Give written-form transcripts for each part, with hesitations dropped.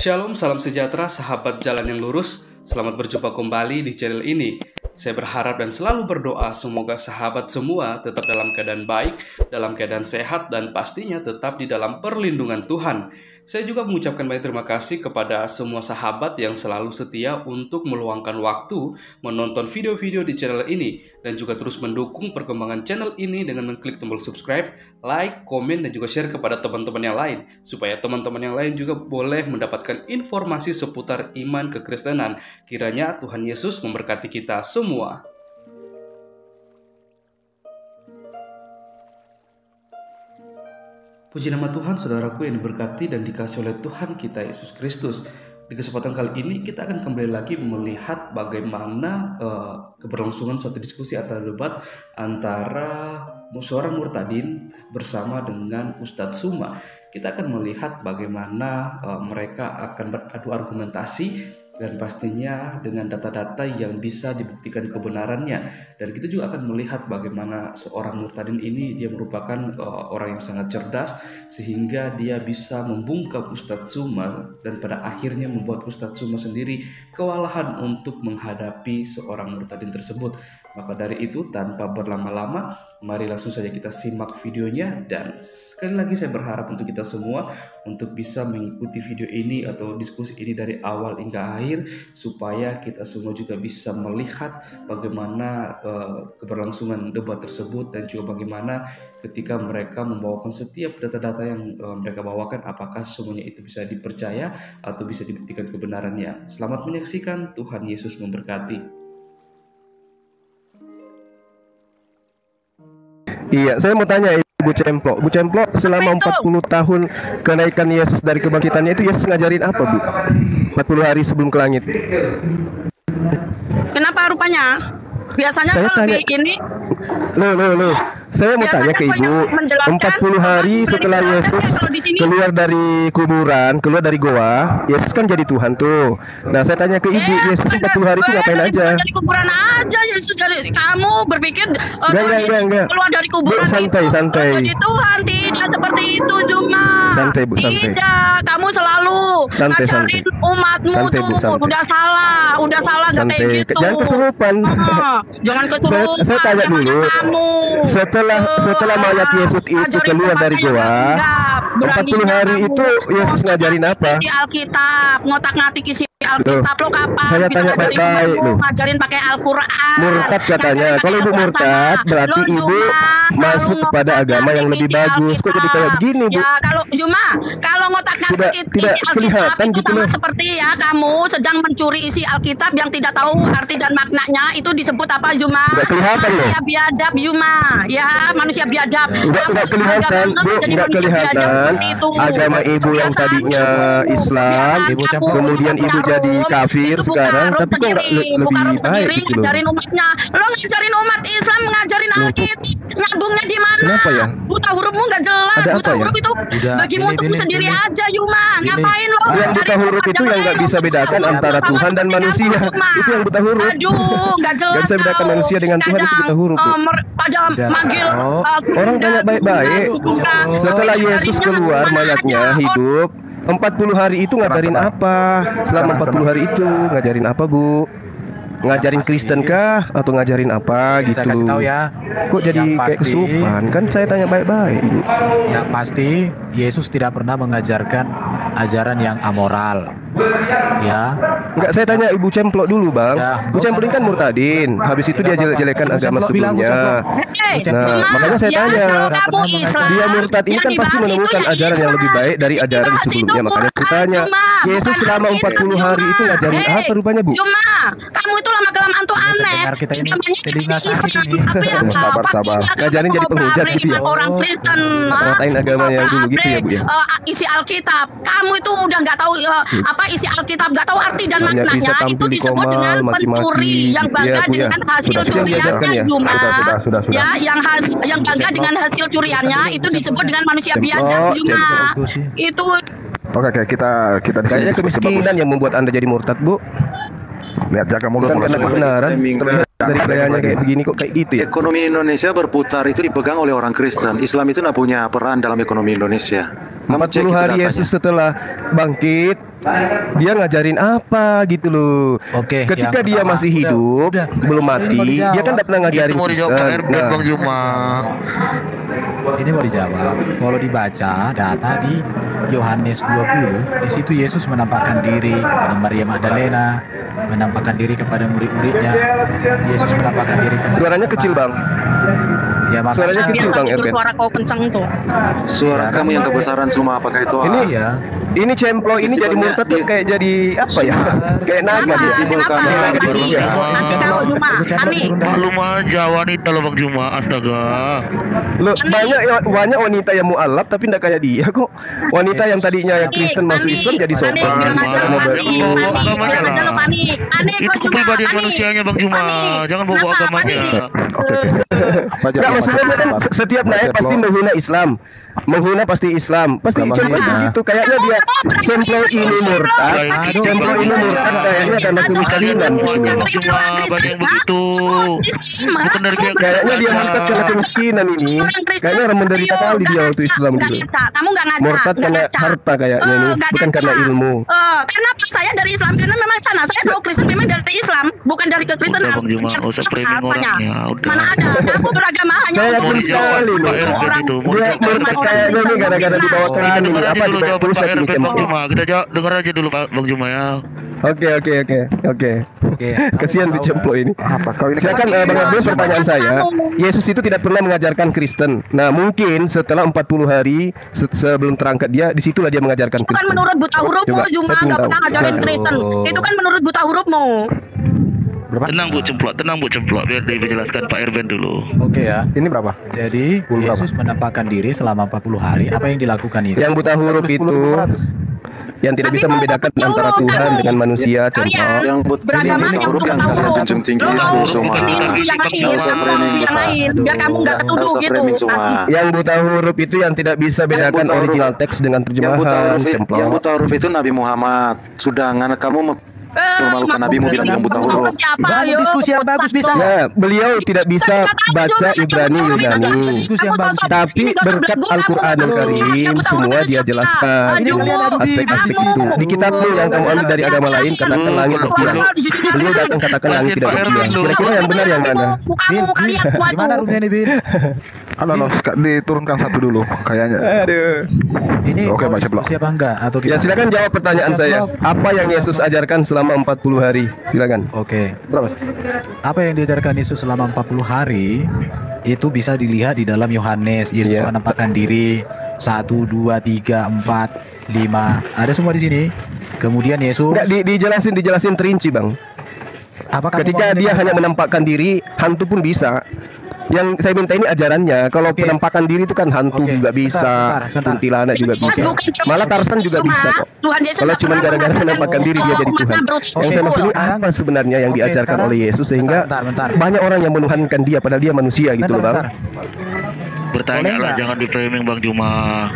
Shalom, salam sejahtera, sahabat jalan yang lurus. Selamat berjumpa kembali di channel ini. Saya berharap dan selalu berdoa semoga sahabat semua tetap dalam keadaan baik, dalam keadaan sehat, dan pastinya tetap di dalam perlindungan Tuhan. Saya juga mengucapkan banyak terima kasih kepada semua sahabat yang selalu setia untuk meluangkan waktu menonton video-video di channel ini, dan juga terus mendukung perkembangan channel ini dengan mengklik tombol subscribe, like, komen, dan juga share kepada teman-teman yang lain, supaya teman-teman yang lain juga boleh mendapatkan informasi seputar iman kekristenan. Kiranya Tuhan Yesus memberkati kita semua. Puji nama Tuhan, saudaraku yang diberkati dan dikasih oleh Tuhan kita Yesus Kristus. Di kesempatan kali ini kita akan kembali lagi melihat bagaimana keberlangsungan suatu diskusi atau debat antara seorang murtadin bersama dengan Ustadz Suma. Kita akan melihat bagaimana mereka akan beradu argumentasi, dan pastinya dengan data-data yang bisa dibuktikan kebenarannya. Dan kita juga akan melihat bagaimana seorang murtadin ini dia merupakan orang yang sangat cerdas, sehingga dia bisa membungkam Ustadz Suma, dan pada akhirnya membuat Ustadz Suma sendiri kewalahan untuk menghadapi seorang murtadin tersebut. Maka dari itu, tanpa berlama-lama, mari langsung saja kita simak videonya. Dan sekali lagi saya berharap untuk kita semua untuk bisa mengikuti video ini atau diskusi ini dari awal hingga akhir, supaya kita semua juga bisa melihat bagaimana keberlangsungan debat tersebut, dan juga bagaimana ketika mereka membawakan setiap data-data yang mereka bawakan, apakah semuanya itu bisa dipercaya atau bisa dibuktikan kebenarannya. Selamat menyaksikan, Tuhan Yesus memberkati. Iya, saya mau tanya Bu Cemplok. Bu Cemplok, selama 40 tahun kenaikan Yesus dari kebangkitannya itu Yesus ngajarin apa, Bu? 40 hari sebelum ke langit. Kenapa rupanya? Biasanya Saya kalau tanya, di ini Loh. Saya mau tanya ke Ibu, 40 hari setelah Yesus keluar dari kuburan, keluar dari goa, Yesus kan jadi Tuhan tuh. Nah, saya tanya ke Ibu, Yesus 40 hari itu ngapain aja? Dari kuburan aja Yesus. Jadi kamu berpikir Enggak. keluar dari kuburan Bu, santai. jadi Tuhan. Tidak seperti itu, Juma. Santai, Bu, santai. Tidak, kamu selalu ngajarin umatmu santai, tuh. Bu, santai. Udah salah gak kayak gitu. Jangan kesurupan. Jangan kesurupan. Saya tanya dulu. Setelah mayat Yesus itu keluar dari goa, 40 hari itu Yesus ngajarin apa? Di Alkitab, ngotak-ngatik isi Alkitab lo kapan? Saya tanya baik-baik loh. Ngajarin pakai Al-Qur'an. Murtad katanya. Kalau Ibu murtad, berarti Ibu masuk kepada agama yang lebih bagus. Kok jadi kayak begini, Bu? Ya, kalau ngotak-ngatik isi Alkitab kelihatan itu gitu sama loh. seperti ya kamu sedang mencuri isi Alkitab yang tidak tahu arti dan maknanya, itu disebut apa, Juma? Udah kelihatan loh. Manusia biadab, Juma. Ya, manusia biadab. Enggak kelihatan, Bu. Enggak kelihatan. Agama Ibu yang tadinya Islam, kemudian Ibu jadi kafir sekarang, tapi kok enggak lebih baik gitu loh. Ngajarin umatnya. Lo ngajarin umat Islam, ngajarin Alkitab. Nyambungnya di mana? Kenapa ya? Buta hurufmu nggak jelas. Ada Buta apa huruf ya? itu bagimu untuk sendiri aja, Yuma. Ngapain lo? Yang buta huruf itu yang nggak bisa bedakan antara Tuhan dan manusia. Itu yang buta huruf. Aduh, nggak jelas. Nggak bisa bedakan manusia dengan Tuhan, itu buta huruf. Pada manggil Orang tanya baik-baik. Setelah Yesus keluar mayatnya hidup, 40 hari itu ngajarin apa? Selama 40 hari itu ngajarin apa, Bu? Ngajarin Kristen kah atau ngajarin apa gitu? Saya kasih tahu ya. Kok jadi kayak kesurupan? Kan saya tanya baik-baik, Bu. Ya pasti Yesus tidak pernah mengajarkan ajaran yang amoral. Ya. Enggak, saya tanya Ibu Cemplok dulu, Bang. Ya, Bu Cemplok ini kan murtadin. Habis itu dia jelek-jelekan agama sebelumnya. Nah, makanya saya tanya, dia murtad ini kan pasti menemukan ajaran yang lebih baik dari ajaran sebelumnya. Makanya saya tanya, Yesus selama 40 hari itu ngajarin apa rupanya, Bu? Cuma kamu itu lama-kelamaan tuh aneh. Kita ini telinga sakit ini. Sabar. Ngajarin jadi penghujat gitu ya. Orang Kristen. Ngatain agama yang dulu gitu ya, Bu ya. Isi Alkitab. Kamu itu udah nggak tahu apa isi Alkitab, nggak tahu arti dan Hanya maknanya. bisa Itu tampil di disebut komal, dengan pencuri yang bangga Bu, ya. dengan hasil Sudah curiannya, ya? Juma. Sudah. Ya, yang bangga dengan hasil curiannya itu disebut dengan manusia biadab, Juma. Itu Oke, kita Kayaknya kemiskinan yang membuat Anda jadi murtad, Bu. lihat jaga mulut. Bukan karena kebenaran. Terlihat dari gayanya kayak begini kok kayak gitu ya. Ekonomi Indonesia berputar itu dipegang oleh orang Kristen. Islam itu tidak punya peran dalam ekonomi Indonesia. 40 hari Yesus setelah bangkit, dia ngajarin apa gitu loh. Oke, Ketika yang dia pertama, masih hidup, belum mati, dia kan tidak pernah ngajarin Itu mau dijawab Pak Kristen. Erben Bang Juma. Ini mau dijawab. Kalau dibaca data di Yohanes 20, di situ Yesus menampakkan diri kepada Maria Magdalena, menampakkan diri kepada murid-muridnya. Yesus menampakkan diri kepada Suaranya kecil, Bang. Ya, Suaranya makanya kecil, Bang Itu Erben. suara kau kenceng tuh. Suara kamu yang kebesaran semua, apakah itu Ini ya. Ini cemplo ini jadi murtad tuh kayak jadi apa ya? Kayak naga disimpulkan Kayak naga di surga. Nanti tahu Juma. Kami. maklum aja wanita loh Bang Juma, astaga. Loh, banyak wanita yang mualaf tapi tidak kayak dia kok. Wanita yang tadinya yang Kristen masuk Islam jadi sopan. Karena baru. Itu kepribadian manusianya Bang Juma, jangan bawa agamanya. Baca Nggak, maksudnya dia kan Pak. setiap naik pasti menghina Islam. Menghina pasti Islam. Pasti cemplo begitu. Kayaknya dia cemplo ini murtad. Cemplo ini murtad kayaknya karena kemiskinan. Bang Juma, banyak yang begitu. Bukan dari pihak Kayaknya dia murtad karena kemiskinan ini. Kayaknya orang menderita kali dia waktu Islam gitu. Kamu nggak ngaca. Murtad karena harta kayaknya ini, bukan karena ilmu. Karena saya dari Islam karena memang sana saya tahu Kristen memang dari Islam, bukan dari kekristenan. Udah, Bang Juma, nggak usah framing orangnya, udah. Mana ada? Aku beragama hanya Saya untuk yakin sekali loh. Pak Erben itu. Mau Dia dijawab murtad kayaknya ini gara-gara dibawa ke Kita anu dengar apa aja dulu di jawaban Pak pusat ini Erben Bang cemplo. Juma. Kita dengar aja dulu Pak Bang Juma ya. Oke. Oke. Kasihan di cemplo ini. Apa kau ini? Silakan Bang Abdul, pertanyaan saya. Yesus itu tidak pernah mengajarkan Kristen. Nah, mungkin setelah 40 hari sebelum terangkat dia, disitulah dia mengajarkan itu kan Kristen. menurut buta hurufmu Coba, Juma saya ingin nggak tahu. pernah ngajarin Silakan. Kristen. Itu kan menurut buta hurufmu. Tenang Bu Cemplok, biar dijelaskan Pak Erben dulu. Oke ya. Ini berapa? Jadi Yesus menampakkan diri selama 40 hari. Apa yang dilakukan itu? Yang buta huruf itu yang tidak bisa membedakan antara Tuhan dengan manusia, contoh. Yang beragama buta huruf yang kalian junjung tinggi itu semua. Nggak usah framing yang lain. Biar kamu nggak ketuduh gitu. Yang buta huruf itu yang tidak bisa bedakan buta huruf. original teks dengan Yang terjemahan, cemplok. buta huruf itu Nabi Muhammad. Sedangkan kamu mempermalukan Nabimu bilang buta huruf. Bangun diskusi yang bagus bisa. Nah, beliau tidak bisa baca Ibrani Yunani. Diskusi yang bagus. Tapi berkat Al-Quranul Karim semua dia jelaskan aspek-aspek itu. Di kitabmu yang kamu ambil dari agama lain katakan langit berdiam. Beliau datang katakan langit tidak berdiam. Kira-kira yang benar yang mana? Bin, gimana roomnya nih Bin? Halo, diturunkan satu dulu kayaknya. Aduh. Ini Oke, mau baca blog. diskusi apa enggak? Atau Ya silakan jawab pertanyaan saya. Apa yang Yesus ajarkan selama 40 hari? Silakan. Oke. Apa yang diajarkan Yesus selama 40 hari itu bisa dilihat di dalam Yohanes. Yesus Iya. menampakkan diri 1, 2, 3, 4, 5. Ada semua di sini. Kemudian Yesus Enggak dijelasin terinci, Bang. apakah Ketika dia hanya menampakkan diri, hantu pun bisa. Yang saya minta ini ajarannya. Kalau Oke. penampakan diri itu kan hantu Oke, juga bisa, sebentar. kuntilanak juga bisa. Malah Tarzan juga bisa kok. Tuhan Yesus Kalau nggak cuma pernah gara-gara mengatakan menampakkan diri dia jadi Tuhan. Yang saya maksud ini apa sebenarnya yang Oke, diajarkan sekarang- oleh Yesus sehingga Bentar. banyak orang yang menuhankan dia padahal dia manusia gitu loh, Bang. Bertanya Boleh lah, nggak? jangan di framing Bang Juma.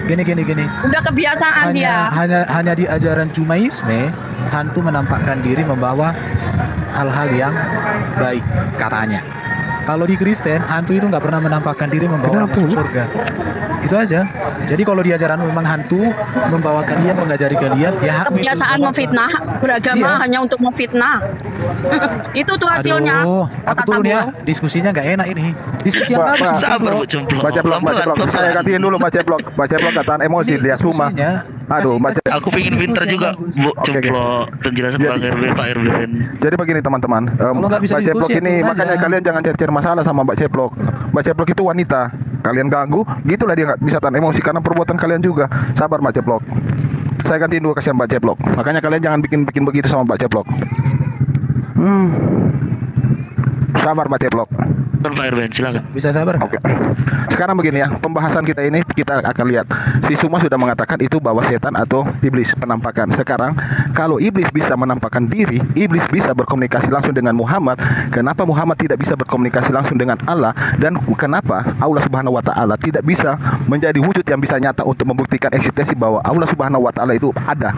Gini. Udah kebiasaan dia. Hanya di ajaran Jumaisme, hantu menampakkan diri membawa hal-hal yang baik katanya. Kalau di Kristen, hantu itu nggak pernah menampakkan diri membawa masuk surga. Itu aja. Jadi kalau di ajaran memang hantu membawa kalian, mengajari kalian, ya Kebiasaan memfitnah, beragama Iya. hanya untuk memfitnah. Itu tuh hasilnya. Aduh, aku turun ya. Diskusinya nggak enak ini. Diskusi yang bagus. Sabar Bu Cemplok. Baca blog. Saya gantiin dulu baca blog kataan emosi dia semua. Diskusinya, Aduh, baca. Aku pengen pinter juga Bu Oke. Cemplok. Penjelasan Jadi- Bang Erben, Pak Erben. Jadi begini teman-teman, Kalau nggak bisa Mbak Ceplok diskusi, ini ya turun makanya aja. kalian jangan cari masalah sama Mbak Ceplok. Mbak Ceplok itu wanita, kalian ganggu, gitulah dia nggak bisa tahan emosi karena perbuatan kalian juga. Sabar Mbak Ceplok. Saya gantiin dulu kasihan Mbak Ceplok. Makanya kalian jangan bikin begitu sama Mbak Ceplok. Sabar Mbak Ceplok. Pak Erben, silakan. Bisa sabar nggak? Oke. Sekarang begini ya, pembahasan kita ini kita akan lihat. Si Suma sudah mengatakan itu bahwa setan atau iblis penampakan. Sekarang kalau iblis bisa menampakkan diri, iblis bisa berkomunikasi langsung dengan Muhammad. Kenapa Muhammad tidak bisa berkomunikasi langsung dengan Allah? Dan kenapa Allah Subhanahu wa taala tidak bisa menjadi wujud yang bisa nyata untuk membuktikan eksistensi bahwa Allah Subhanahu wa taala itu ada?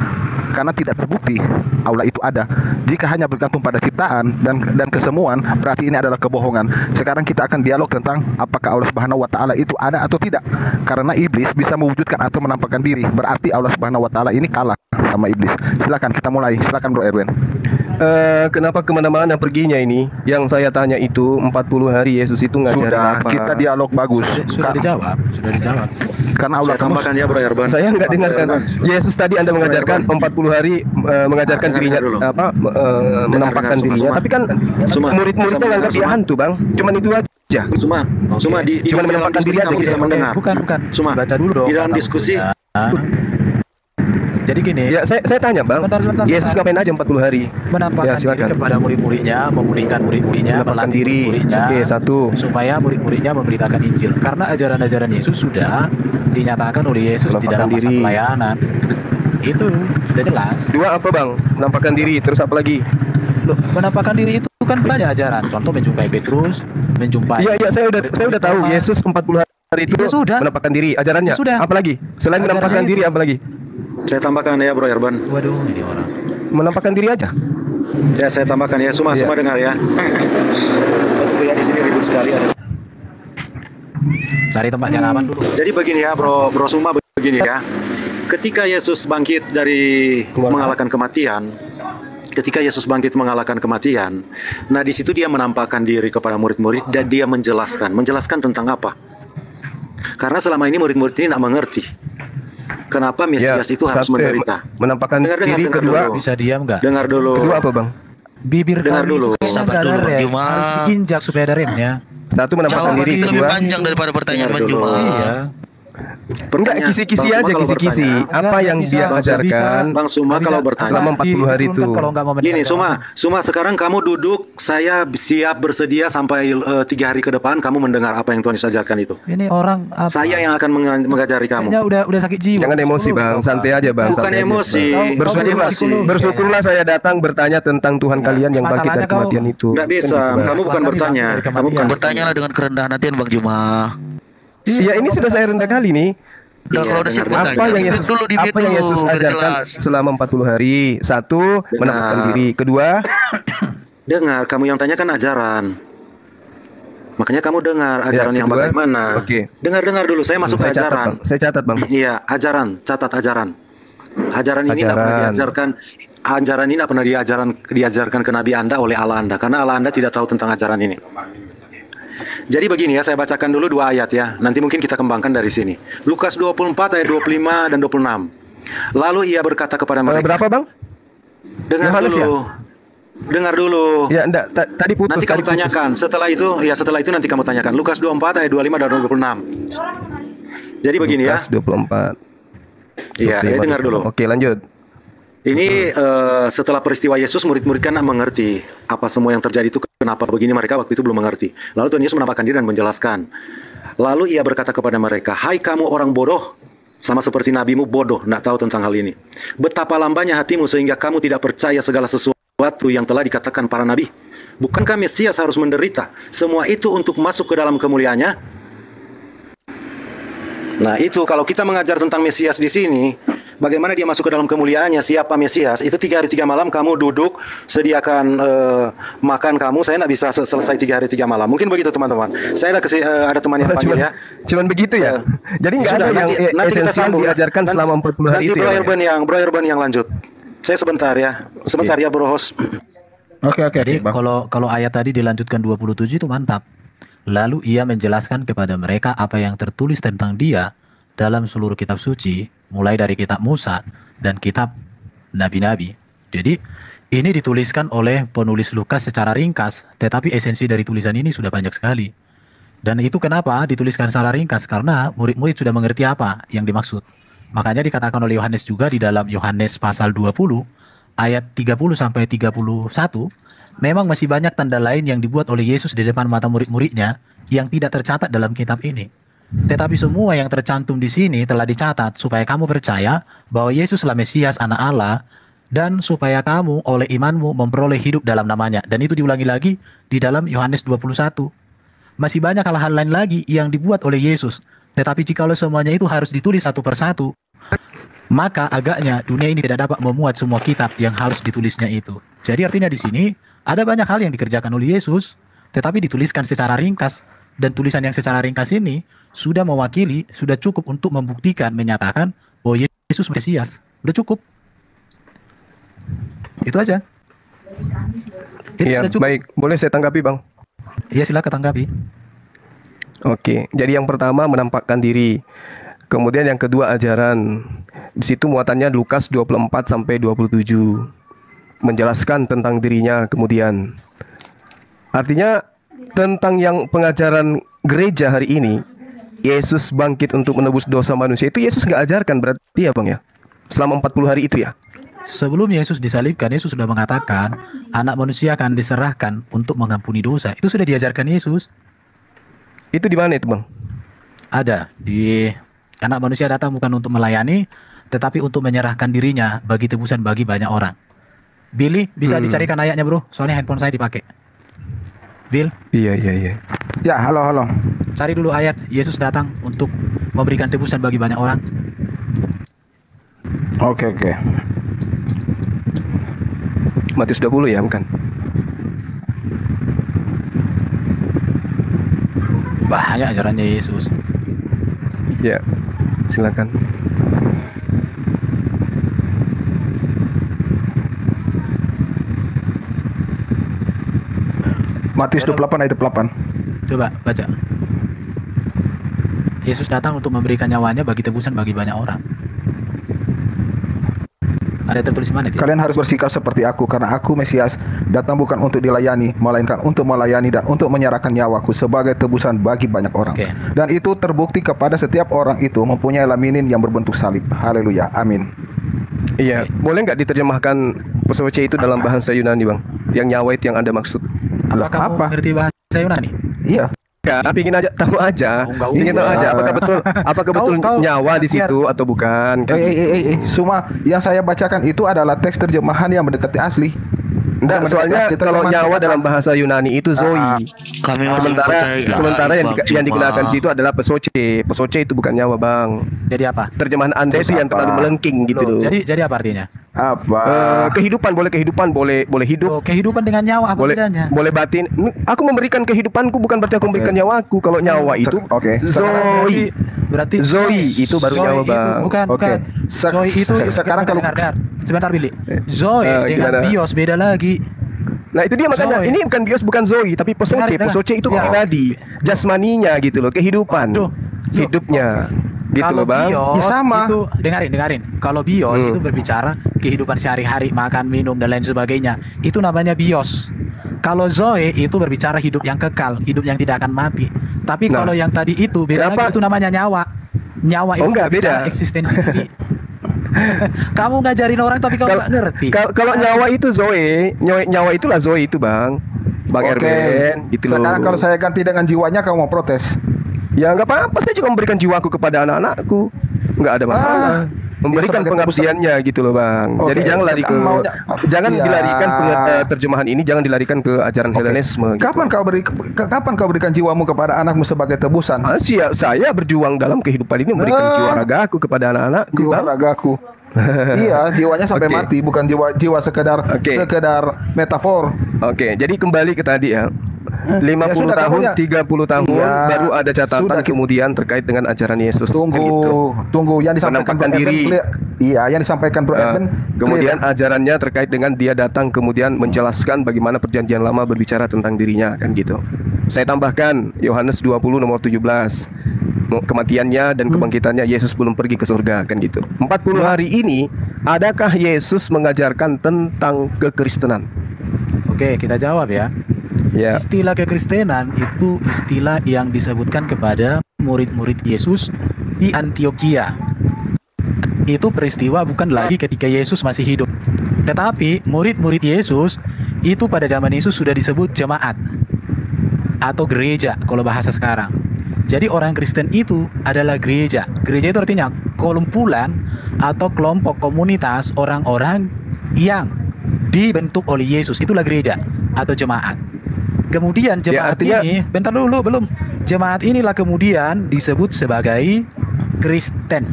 karena tidak terbukti Allah itu ada. Jika hanya bergantung pada ciptaan dan kesemuan, berarti ini adalah kebohongan. Sekarang kita akan dialog tentang apakah Allah Subhanahu wa taala itu ada atau tidak. Karena iblis bisa mewujudkan atau menampakkan diri, berarti Allah Subhanahu wa taala ini kalah sama iblis. Silakan kita mulai. Silakan Bro Erwin. Kenapa kemana-mana perginya ini? Yang saya tanya itu 40 hari Yesus itu ngajarin apa? Kita dialog bagus. Sudah dijawab. Karena Allah Saya tambahkan ya Bro Erban. Saya nggak dengarkan. Yesus tadi Anda mengajarkan 40 hari mengajarkan dirinya menampakkan dirinya. Tapi kan murid-muridnya nganggap dia hantu, Bang. Cuman itu aja. Cuma di menampakkan diri aja kamu bisa mendengar. Bukan. Cuma Baca dulu dong. di dalam diskusi. Jadi gini, Ya, saya tanya, Bang. Sebentar. Yesus ngapain aja 40 hari? menampakkan diri silakan. kepada murid-muridnya, memulihkan murid-muridnya, Menampakkan melatih diri. murid-muridnya, Oke, satu. supaya murid-muridnya memberitakan Injil. Karena ajaran-ajaran Yesus sudah dinyatakan oleh Yesus di dalam masa Menampakkan diri. pelayanan. Itu sudah jelas. Dua apa, Bang? Menampakkan diri. Terus apa lagi? Loh, menampakkan diri itu kan banyak ajaran. Contoh menjumpai Petrus, menjumpai. Iya, saya udah tahu. Yesus 40 hari itu Ya sudah. menampakkan diri. Ajarannya. Ya sudah. Apa lagi? Selain Ajarannya menampakkan itu. diri, apa lagi? Saya tambahkan ya Bro Erban. Waduh, ini orang. Menampakkan diri aja. Ya saya tambahkan ya. Semua dengar ya. Waktu kuliah di sini ribut sekali ada. Cari tempat yang aman dulu. Jadi begini ya Bro Suma, begini ya. Ketika Yesus bangkit dari mengalahkan kematian, nah di situ dia menampakkan diri kepada murid-murid dan dia menjelaskan tentang apa? Karena selama ini murid-murid ini tidak mengerti kenapa Mesias itu harus satu, menderita. Menampakkan Dengar diri. Kedua, dulu. Bisa diam nggak? Dengar dulu. kedua apa, Bang? Bibir Dengar kami dulu. itu kayaknya Sabar nggak ada dulu, rem. Juma. Harus diinjak supaya ada remnya. Satu menampakkan Jawaban diri. itu lebih Kedua, panjang daripada pertanyaan Dengar Bang dulu. Juma. Iya. enggak kisi-kisi Bang Suma aja, kalau kisi-kisi. bertanya. Apa Nggak yang bisa, dia nggak bisa. ajarkan Bang Suma Nggak kalau bisa. bertanya. selama 40 hari itu. Diturunkan kalau nggak mau Gini, mendengarkan. Suma sekarang kamu duduk, saya siap bersedia sampai 3 hari ke depan kamu mendengar apa yang Tuhan Yesus ajarkan itu. Ini orang apa? Saya yang akan mengajari kamu. Kayaknya udah sakit jiwa. Jangan emosi, Bang. Santai aja, Bang. Bukan Santai aja. emosi. Bersyukurlah saya datang bertanya tentang Tuhan kalian yang bangkit dari Masalahnya kau- kematian itu. Nggak bisa, Kan gitu, Bang. kamu bukan Bahkan bertanya. bilang dari Kamu bukan kematian. Bertanyalah dengan kerendahan hati Bang Juma. Iya, ini sudah saya rendah kali nih. Nah, kalau udah siap dengar. Apa yang Yesus ajarkan selama 40 hari? Satu, menampakkan diri. Kedua, Dengar, kamu yang tanya kan ajaran. Makanya kamu dengar ajaran yang kedua, bagaimana. oke. Dengar dulu, saya masuk ke saya catat, ajaran. Bang. Saya catat, Bang. Iya, catat ajaran. Ajaran ini tidak pernah diajarkan. Ajaran ini tidak pernah diajarkan ke Nabi Anda oleh Allah Anda, karena Allah Anda tidak tahu tentang ajaran ini. Jadi begini ya, saya bacakan dulu 2 ayat ya. Nanti mungkin kita kembangkan dari sini. Lukas 24 ayat 25 dan 26. Lalu ia berkata kepada mereka. Berapa, Bang? Dengar Yohanes dulu. Dengar dulu. Ya, enggak, tadi putus. Nanti kamu tadi putus. tanyakan. Setelah itu nanti kamu tanyakan. Lukas 24 ayat 25 dan 26. Jadi begini ya. Lukas 24. Iya, ya, dengar dulu. Oke, lanjut. Ini setelah peristiwa Yesus, murid-murid kan mengerti apa semua yang terjadi itu, kenapa begini, mereka waktu itu belum mengerti. Lalu Tuhan Yesus menampakkan diri dan menjelaskan. Lalu ia berkata kepada mereka, "Hai kamu orang bodoh, sama seperti nabimu bodoh, tidak tahu tentang hal ini. Betapa lambannya hatimu sehingga kamu tidak percaya segala sesuatu yang telah dikatakan para nabi. Bukankah Mesias harus menderita? Semua itu untuk masuk ke dalam kemuliaannya?" Nah itu kalau kita mengajar tentang Mesias di sini, bagaimana dia masuk ke dalam kemuliaannya, siapa Mesias, itu 3 hari 3 malam kamu duduk, sediakan makan kamu, saya tidak bisa selesai 3 hari 3 malam. Mungkin begitu teman-teman. Saya ada teman yang panggil ya. Cuman begitu ya? Jadi nggak ada Sudah, yang nanti kita esensial sambung. diajarkan selama 40 hari nanti itu ya? Bro Irban yang lanjut. Saya sebentar ya Bro Host. Oke. Jadi Bang. kalau ayat tadi dilanjutkan 27 itu mantap. Lalu ia menjelaskan kepada mereka apa yang tertulis tentang dia dalam seluruh kitab suci, mulai dari kitab Musa dan kitab nabi-nabi. Jadi ini dituliskan oleh penulis Lukas secara ringkas, tetapi esensi dari tulisan ini sudah banyak sekali. Dan itu kenapa dituliskan secara ringkas? Karena murid-murid sudah mengerti apa yang dimaksud. Makanya dikatakan oleh Yohanes juga di dalam Yohanes pasal 20 ayat 30 sampai 31, memang masih banyak tanda lain yang dibuat oleh Yesus di depan mata murid-muridnya yang tidak tercatat dalam kitab ini. Tetapi semua yang tercantum di sini telah dicatat supaya kamu percaya bahwa Yesuslah Mesias Anak Allah, dan supaya kamu oleh imanmu memperoleh hidup dalam namanya. Dan itu diulangi lagi di dalam Yohanes 21. Masih banyak hal-hal lain lagi yang dibuat oleh Yesus. Tetapi jikalau semuanya itu harus ditulis satu persatu, maka agaknya dunia ini tidak dapat memuat semua kitab yang harus ditulisnya itu. Jadi artinya di sini ada banyak hal yang dikerjakan oleh Yesus, tetapi dituliskan secara ringkas. Dan tulisan yang secara ringkas ini sudah mewakili, sudah cukup untuk membuktikan, menyatakan bahwa Yesus Mesias. Sudah cukup. Itu aja. Iya, baik. Boleh saya tanggapi, Bang? Iya, silakan tanggapi. Oke, jadi yang pertama menampakkan diri. Kemudian yang kedua ajaran. Di situ muatannya Lukas 24 sampai 27. Menjelaskan tentang dirinya kemudian. Artinya tentang yang pengajaran gereja hari ini, Yesus bangkit untuk menebus dosa manusia, itu Yesus nggak ajarkan berarti ya Bang ya? Selama 40 hari itu ya? Sebelum Yesus disalibkan, Yesus sudah mengatakan anak manusia akan diserahkan untuk mengampuni dosa. Itu sudah diajarkan Yesus. Itu di mana itu Bang? Ada. Di anak manusia datang bukan untuk melayani, tetapi untuk menyerahkan dirinya bagi tebusan bagi banyak orang. Billy, bisa dicarikan ayatnya bro? Soalnya handphone saya dipakai. Bill? Iya. Ya, halo. Cari dulu ayat Yesus datang untuk memberikan tebusan bagi banyak orang. Oke. Matius 20 ya bukan? Banyak ajarannya Yesus. Ya, silakan. Matius 28 ayat 8. Coba baca. Yesus datang untuk memberikan nyawanya bagi tebusan bagi banyak orang. Ada tertulis mana itu? Kalian harus bersikap seperti aku, karena aku Mesias datang bukan untuk dilayani, melainkan untuk melayani dan untuk menyerahkan nyawaku sebagai tebusan bagi banyak orang. Dan itu terbukti kepada setiap orang itu mempunyai laminin yang berbentuk salib. Haleluya, amin. Iya, boleh nggak diterjemahkan pesoce itu dalam bahasa Yunani Bang? Yang nyawa itu yang Anda maksud? Kamu ngerti bahasa Yunani? Iya. Ya, ingin aja tahu aja. Ingin tahu aja apakah betul nyawa di situ atau bukan? Semua yang saya bacakan itu adalah teks terjemahan yang mendekati asli. Enggak, soalnya kalau nyawa dalam bahasa Yunani itu zoe. Sementara yang digunakan di situ adalah pesoce. Pesoce itu bukan nyawa, Bang. Jadi apa? Terjemahan Anda itu yang terlalu melengking gitu loh. Jadi apa artinya? Apa? Kehidupan boleh hidup. Kehidupan dengan nyawa apa bedanya? Boleh batin. Aku memberikan kehidupanku bukan berarti aku memberikan nyawaku. Kalau nyawa itu zoe. Berarti zoe itu baru nyawa, Bang. Bukan. Zoe itu sekarang kalau sebentar Billy. Zoe dengan bios beda lagi. Nah itu dia makanya ini bukan bios bukan zoe tapi pesoce. Pesoce itu pribadi, jasmaninya gitu loh, kehidupan, hidupnya. Gitu loh Bang. Bios sama. Itu dengarin. Kalau bios itu berbicara kehidupan sehari-hari, makan, minum dan lain sebagainya. Itu namanya bios. Kalau zoe itu berbicara hidup yang kekal, hidup yang tidak akan mati. Tapi kalau yang tadi itu beda lagi, itu namanya nyawa. Nyawa itu enggak beda eksistensi diri. Kamu ngajarin orang tapi kamu nggak ngerti. Kalau nyawa itu zoe, nyawa itulah zoe itu Bang Erben gitu loh. Sekarang kalau saya ganti dengan jiwanya kamu mau protes? Ya nggak apa-apa, saya juga memberikan jiwaku kepada anak-anakku, nggak ada masalah. Memberikan pengabdiannya gitu loh Bang. Jadi jangan lari ke dilarikan terjemahan ini, jangan dilarikan ke ajaran Helenisme gitu. Kapan kau berikan jiwamu kepada anakmu sebagai tebusan? Saya berjuang dalam kehidupan ini memberikan jiwa ragaku kepada anak-anakku. Jiwa ragaku. Iya, jiwanya sampai mati, bukan jiwa sekedar metafor. Jadi kembali ke tadi ya. 50 tahun, 30 tahun baru ada catatan kemudian terkait dengan ajaran Yesus. Tunggu yang disampaikan diri. Iya, yang disampaikan Bro Edben. Kemudian ajarannya terkait dengan dia datang kemudian menjelaskan bagaimana perjanjian lama berbicara tentang dirinya kan gitu. Saya tambahkan Yohanes 20 nomor 17. Kematiannya dan kebangkitannya Yesus belum pergi ke surga kan gitu. 40 hari ini adakah Yesus mengajarkan tentang kekristenan? Oke, kita jawab ya. Istilah kekristenan itu istilah yang disebutkan kepada murid-murid Yesus di Antioquia. Itu peristiwa bukan lagi ketika Yesus masih hidup, tetapi murid-murid Yesus itu pada zaman Yesus sudah disebut jemaat atau gereja kalau bahasa sekarang. Jadi orang Kristen itu adalah gereja. Gereja itu artinya kumpulan atau kelompok komunitas orang-orang yang dibentuk oleh Yesus. Itulah gereja atau jemaat. Kemudian jemaat ini, bentar dulu belum. Jemaat inilah kemudian disebut sebagai Kristen.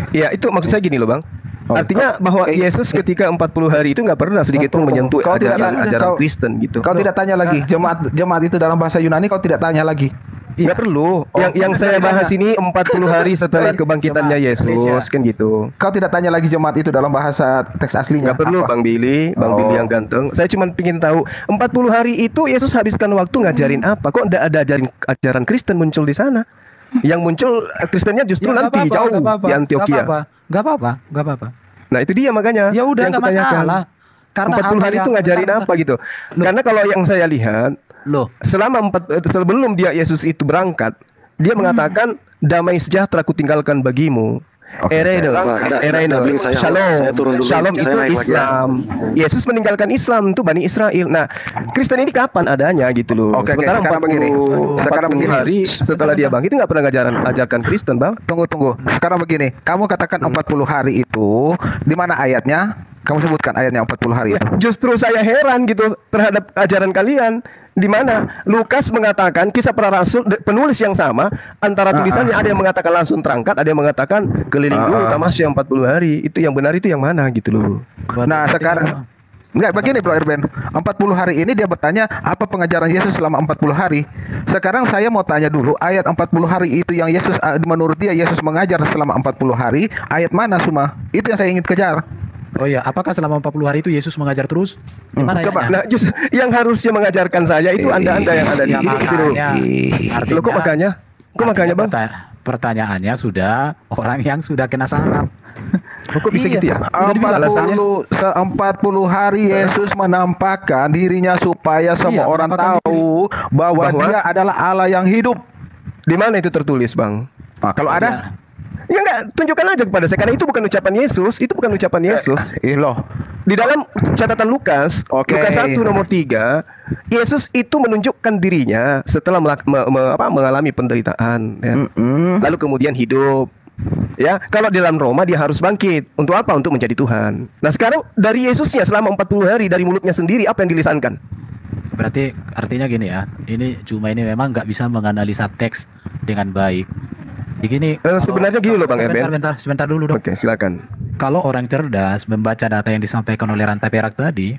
Ya itu maksud saya gini loh Bang. Oh, Artinya bahwa Yesus ketika 40 hari itu nggak pernah sedikit pun menyentuh ajaran Kristen gitu. Kau tidak tanya lagi jemaat itu dalam bahasa Yunani, kau tidak tanya lagi. Nggak perlu. Yang saya bahas ini 40 hari setelah kebangkitannya Yesus kan gitu. Kau tidak tanya lagi jemaat itu dalam bahasa teks aslinya. Nggak perlu Bang Billy yang ganteng. Saya cuma ingin tahu 40 hari itu Yesus habiskan waktu ngajarin apa? Kok nggak ada ajaran Kristen muncul di sana? Yang muncul Kristennya justru nanti jauh di Antioquia. Gak apa-apa. Nah itu dia makanya. Ya udah nggak masalah. Karena 40 hari itu ngajarin apa gitu? Karena kalau yang saya lihat, selama sebelum Yesus itu berangkat, dia mengatakan damai sejahtera ku tinggalkan bagimu. Ereino, Shalom itu Islam. Yesus meninggalkan Islam itu Bani Israel. Nah, Kristen ini kapan adanya gitu loh. Sementara 40 hari setelah dia bangkit itu nggak pernah ajarkan Kristen, Bang. Tunggu. Sekarang begini, kamu katakan 40 hari itu di mana ayatnya? Kamu sebutkan ayatnya 40 hari itu. Justru saya heran gitu terhadap ajaran kalian. Di mana Lukas mengatakan kisah para rasul, penulis yang sama antara tulisannya ada yang mengatakan langsung terangkat, ada yang mengatakan keliling dulu tamasya 40 hari. Itu yang benar itu yang mana gitu loh. Nah sekarang enggak begini Bro Erben, 40 hari ini dia bertanya apa pengajaran Yesus selama 40 hari. Sekarang saya mau tanya dulu, ayat 40 hari itu yang Yesus menurut dia Yesus mengajar selama 40 hari, ayat mana semua? Itu yang saya ingin kejar. Oh iya, apakah selama 40 hari itu Yesus mengajar terus? Di mana coba? Nah, justru yang harusnya mengajarkan saya itu Anda yang ada di sini gitu loh. Artinya, kok makanya Bang? Pertanyaannya sudah orang yang sudah kena saraf. Kok bisa gitu ya? 40 hari Yesus menampakkan dirinya supaya semua orang tahu bahwa dia adalah Allah yang hidup. Di mana itu tertulis, Bang? Nah, kalau ada ya enggak, tunjukkan aja kepada saya karena itu bukan ucapan Yesus, loh. Di dalam catatan Lukas, Lukas 1 nomor 3, Yesus itu menunjukkan dirinya setelah mengalami penderitaan ya. Lalu kemudian hidup. Ya, kalau di dalam Roma dia harus bangkit. Untuk apa? Untuk menjadi Tuhan. Nah, sekarang dari Yesusnya selama 40 hari dari mulutnya sendiri apa yang dilisankan? Berarti artinya gini ya. Ini memang nggak bisa menganalisa teks dengan baik. Begini, sebenarnya gini loh Bang Erben. Sebentar dulu dong. Oke, silakan. Kalau orang cerdas membaca data yang disampaikan oleh Rantai Perak tadi,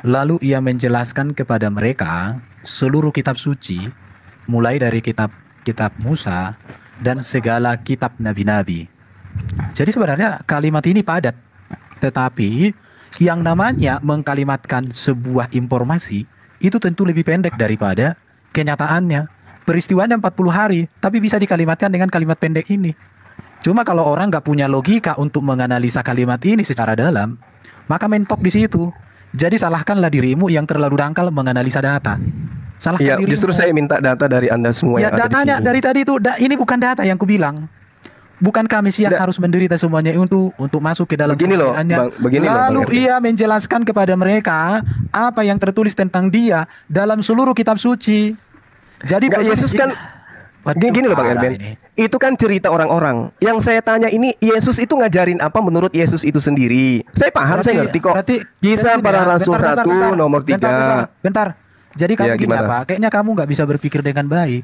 lalu ia menjelaskan kepada mereka seluruh kitab suci, mulai dari kitab Musa dan segala kitab nabi-nabi. Jadi sebenarnya kalimat ini padat, tetapi yang namanya mengkalimatkan sebuah informasi itu tentu lebih pendek daripada kenyataannya. Peristiwanya 40 hari, tapi bisa dikalimatkan dengan kalimat pendek ini. Cuma kalau orang nggak punya logika untuk menganalisa kalimat ini secara dalam, maka mentok di situ. Jadi salahkanlah dirimu yang terlalu dangkal menganalisa data. Salahkan dirimu. Justru saya minta data dari Anda semua yang ada di sini. Dari tadi itu ini bukan data yang kubilang. Bukankah Mesias harus menderita semuanya untuk masuk ke dalam begini lalu ia menjelaskan kepada mereka apa yang tertulis tentang dia dalam seluruh kitab suci. Jadi Yesus kan gini loh Bang Erben. Itu kan cerita orang-orang. Yang saya tanya ini Yesus itu ngajarin apa menurut Yesus itu sendiri. Saya paham, saya ngerti kok. Kisah para Rasul 1 nomor 3. Bentar. Jadi kamu gini apa? Kayaknya kamu nggak bisa berpikir dengan baik.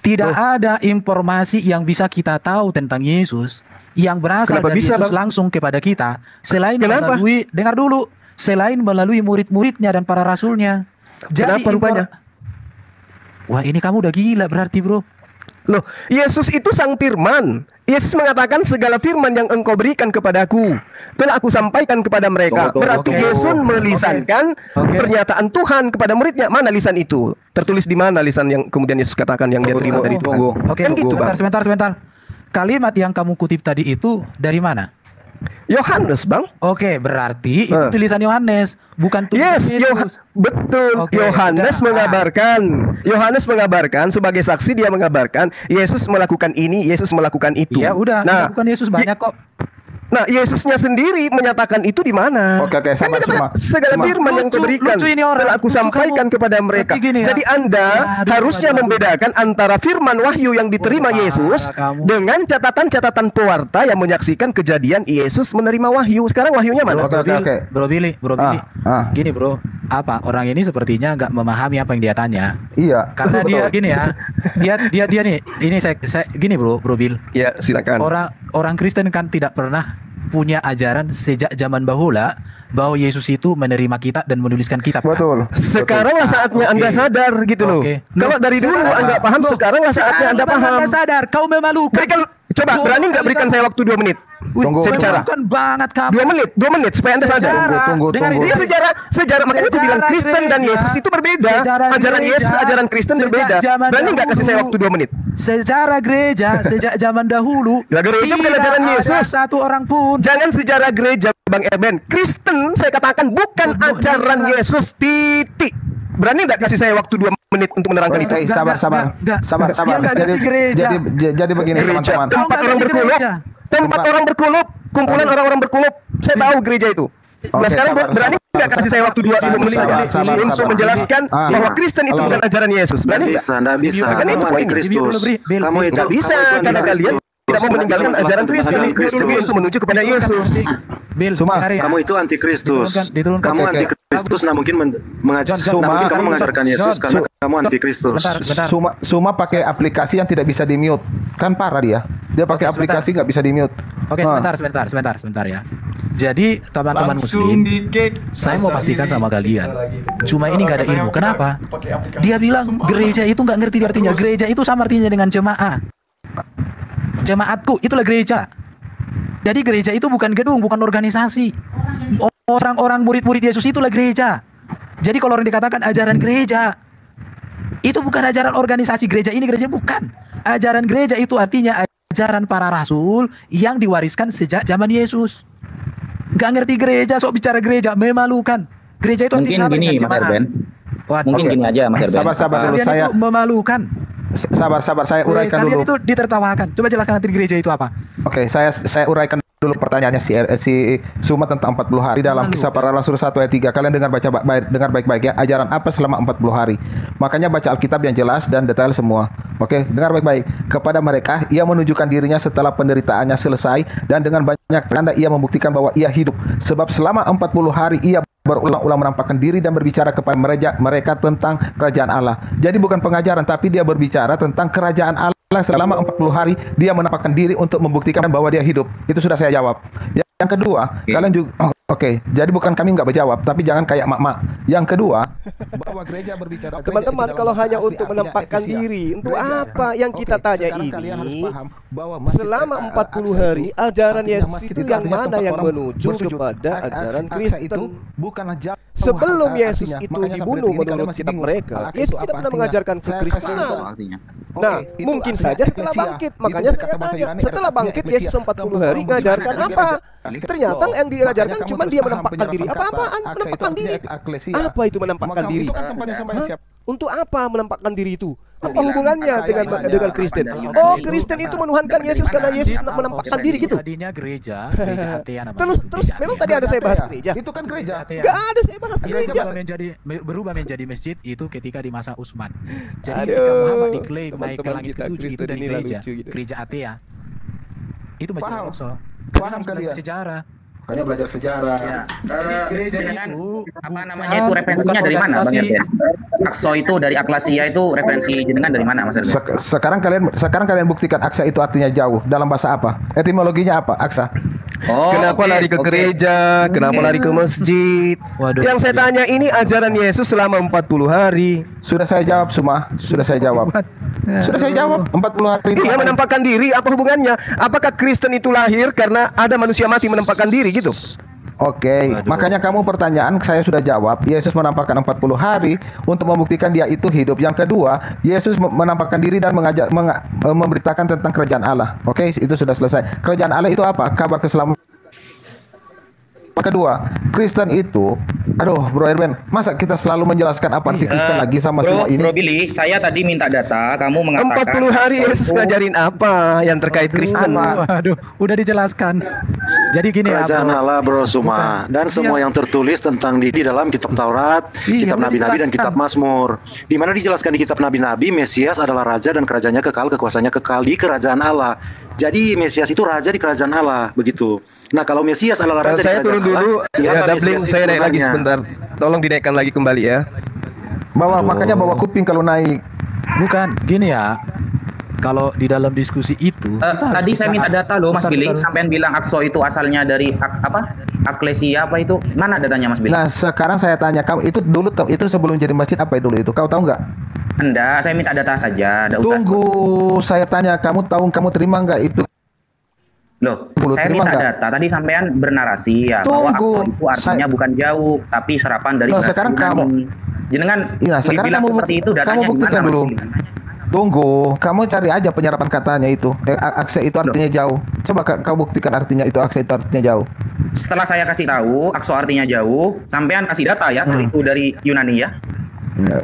Tidak ada informasi yang bisa kita tahu tentang Yesus yang berasal dari Yesus langsung kepada kita selain melalui selain melalui murid-muridnya dan para rasulnya. Kenapa rupanya? Wah, ini kamu udah gila berarti, Bro. Loh, Yesus itu sang firman. Yesus mengatakan segala firman yang engkau berikan kepadaku telah aku sampaikan kepada mereka. Berarti Yesus melisankan pernyataan Tuhan kepada muridnya. Mana lisan itu? Tertulis di mana lisan yang kemudian Yesus katakan yang dia terima dari Tuhan? Sebentar. Kalimat yang kamu kutip tadi itu dari mana? Yohanes, Bang. Oke, berarti itu tulisan Yohanes, bukan tulisan Yesus. Betul. Yohanes mengabarkan sebagai saksi, dia mengabarkan Yesus melakukan ini, Yesus melakukan itu. Ya udah, bukan Yesus banyak kok. Nah, Yesusnya sendiri menyatakan itu di mana? Oke, sama. Segala firman yang kuberikan telah aku sampaikan kepada mereka. Jadi Anda harusnya membedakan antara firman wahyu yang diterima Yesus dengan catatan-catatan pewarta yang menyaksikan kejadian Yesus menerima wahyu. Sekarang wahyunya mana? Bro Billy. Gini, Bro. orang ini sepertinya nggak memahami apa yang dia tanya. Iya. Karena dia gini ya, dia nih, ini saya gini bro Bill. Ya silakan. Orang Kristen kan tidak pernah punya ajaran sejak zaman bahula bahwa Yesus itu menerima kita dan menuliskan kitab. Betul. Sekaranglah saatnya Anda sadar gitu loh. Kalau dari dulu Anda paham, sekaranglah saatnya Anda paham. Anda sadar, kau memalukan. Coba berani nggak berikan saya waktu 2 menit? Saya bicara. Bukan banget kamu. 2 menit supaya Anda sadar. Tunggu. Ini sejarah makanya saya bilang Kristen dan Yesus itu berbeda. Ajaran Yesus, ajaran Kristen berbeda. Berani nggak kasih saya waktu 2 menit? Sejarah gereja sejak zaman dahulu. Gereja bukan ajaran Yesus. Satu orang pun. Jangan sejarah gereja, Bang Eben. Kristen saya katakan bukan ajaran Yesus. Titik. Berani nggak kasih saya waktu 2 menit untuk menerangkan itu? Sabar. Jadi begini teman-teman. Tempat orang berkulup, kumpulan orang-orang berkulup. Saya tahu gereja itu. Nah sekarang berani nggak kasih saya waktu 2 menit untuk menjelaskan bahwa Kristen itu bukan ajaran Yesus? Berani nggak bisa. Kamu anti Kristus. Kamu itu nggak bisa karena kalian tidak mau meninggalkan ajaran Kristen untuk menuju kepada Yesus. Kamu itu anti Kristus. Kamu anti Kristus, nah mungkin kamu mengajarkan Yesus karena kamu anti Kristus. Suma pakai aplikasi yang tidak bisa di mute. Kan parah dia. Dia pakai aplikasi nggak bisa di mute. Oke, sebentar ya. Jadi teman-teman muslim, saya mau pastikan sama kalian, cuma ini nggak ada ilmu. Kenapa? Dia bilang gereja itu nggak ngerti artinya. Gereja itu sama artinya dengan jemaah. Jemaatku itulah gereja. Jadi gereja itu bukan gedung, bukan organisasi. Orang-orang murid-murid Yesus itulah gereja. Jadi kalau orang dikatakan ajaran gereja, itu bukan ajaran organisasi gereja ini, gereja bukan. Ajaran gereja itu artinya ajaran para rasul yang diwariskan sejak zaman Yesus. Gak ngerti gereja, sok bicara gereja, memalukan. Gereja itu mungkin gini Mas Erben. Mungkin gini aja Mas Erben. Sabar dulu, saya itu memalukan. Sabar, saya uraikan dulu. Kalian itu ditertawakan. Coba jelaskan nanti gereja itu apa. Oke, saya uraikan dulu pertanyaannya si Suma tentang 40 hari dalam Kisah Para Rasul 1 ayat 3. Kalian dengar baik-baik ya. Ajaran apa selama 40 hari? Makanya baca Alkitab yang jelas dan detail semua. Oke, dengar baik-baik. Kepada mereka ia menunjukkan dirinya setelah penderitaannya selesai, dan dengan banyak tanda ia membuktikan bahwa ia hidup. Sebab selama 40 hari ia berulang-ulang menampakkan diri dan berbicara kepada mereka tentang kerajaan Allah. Jadi bukan pengajaran, tapi dia berbicara tentang kerajaan Allah. Selama 40 hari dia menampakkan diri untuk membuktikan bahwa dia hidup. Itu sudah saya jawab. Yang kedua, kalian juga Oke, jadi bukan kami nggak berjawab, tapi jangan kayak mak-mak. Yang kedua, bahwa gereja berbicara. Teman-teman, kalau hanya untuk menampakkan diri, untuk apa yang kita tanya ini? Selama 40 hari, ajaran Yesus itu yang mana yang menuju kepada ajaran Kristen? Sebelum Yesus itu dibunuh menurut kitab mereka, Yesus tidak pernah mengajarkan kekristenan. Nah, mungkin saja setelah bangkit. Makanya saya tanya, setelah bangkit Yesus 40 hari mengajarkan apa? Ternyata yang diajarkan cuma dia menampakkan diri. Apa-apaan menampakkan diri? Apa itu menampakkan diri? Untuk apa menampakkan diri itu? Apa hubungannya dengan Kristen? Oh, Kristen itu menuhankan Yesus karena Yesus menampakkan diri gitu. Tadinya gereja atea namanya. Terus memang tadi ada saya bahas gereja. Itu kan gereja. Gak ada saya bahas gereja. Berubah menjadi masjid itu ketika di masa Utsman. Jadi ketika Muhammad diklaim naik ke langit ketujuh itu dari gereja atea. Itu masih kosong. Paham kali ya? Sejarah. Makanya belajar sejarah. Gereja dengan apa namanya itu referensinya dari mana Bang Erben? Aksa itu dari Aklasia itu referensi jenengan dari mana Mas Erben? Sekarang kalian buktikan Aksa itu artinya jauh. Dalam bahasa apa? Etimologinya apa? Aksa. Kenapa lari ke gereja? Kenapa lari ke masjid? Yang saya tanya ini ajaran Yesus selama 40 hari. Sudah saya jawab semua. Sudah saya jawab 40 hari. Iya, menampakkan diri apa hubungannya? Apakah Kristen itu lahir karena ada manusia mati menampakkan diri gitu? Oke, makanya kamu pertanyaan saya sudah jawab. Yesus menampakkan 40 hari untuk membuktikan dia itu hidup. Yang kedua, Yesus menampakkan diri dan memberitakan tentang kerajaan Allah. Oke, itu sudah selesai. Kerajaan Allah itu apa? Kabar keselamatan. Kedua, Kristen itu, Bro Erben, masa kita selalu menjelaskan apa arti Kristen lagi sama semua ini? Bro Billy, saya tadi minta data, kamu mengatakan 40 hari Yesus ngajarin apa yang terkait Kristen? Waduh, udah dijelaskan. Jadi gini kerajaan ya, Allah bro semua dan semua yang tertulis tentang di dalam kitab Taurat, kitab Nabi-Nabi dan kitab Mazmur. Di mana dijelaskan di kitab Nabi-Nabi Mesias adalah raja dan kerajaannya kekal, kekuasaannya kekal di kerajaan Allah. Jadi Mesias itu raja di kerajaan Allah, begitu. Nah, kalau Mesias adalah raja di Saya kerajaan turun dulu. Allah, Ya, Dabling, saya naik lagi sebentar. Tolong dinaikkan lagi kembali ya. Makanya bawa kuping kalau naik. Bukan, gini ya. Kalau di dalam diskusi itu tadi saya minta data loh Mas Billy, sampean bilang Akso itu asalnya dari Aklesia apa itu? Mana datanya Mas Billy? Nah, sekarang saya tanya kamu itu dulu itu sebelum jadi masjid apa dulu itu? Kau tahu nggak? Enggak, saya minta data saja, enggak usah. Tunggu, saya tanya kamu terima nggak itu? Loh, saya minta data. Tadi sampean bernarasi ya bahwa Akso itu artinya bukan jauh, tapi serapan dari bahasa sekarang Yunani. Jenengan bilang seperti itu, datanya di mana Mas Billy? Tunggu, kamu cari aja penyerapan katanya itu. Akse itu artinya jauh. Coba kau buktikan artinya itu akse itu artinya jauh. Setelah saya kasih tahu Akso artinya jauh, sampean kasih data ya, itu dari Yunani ya.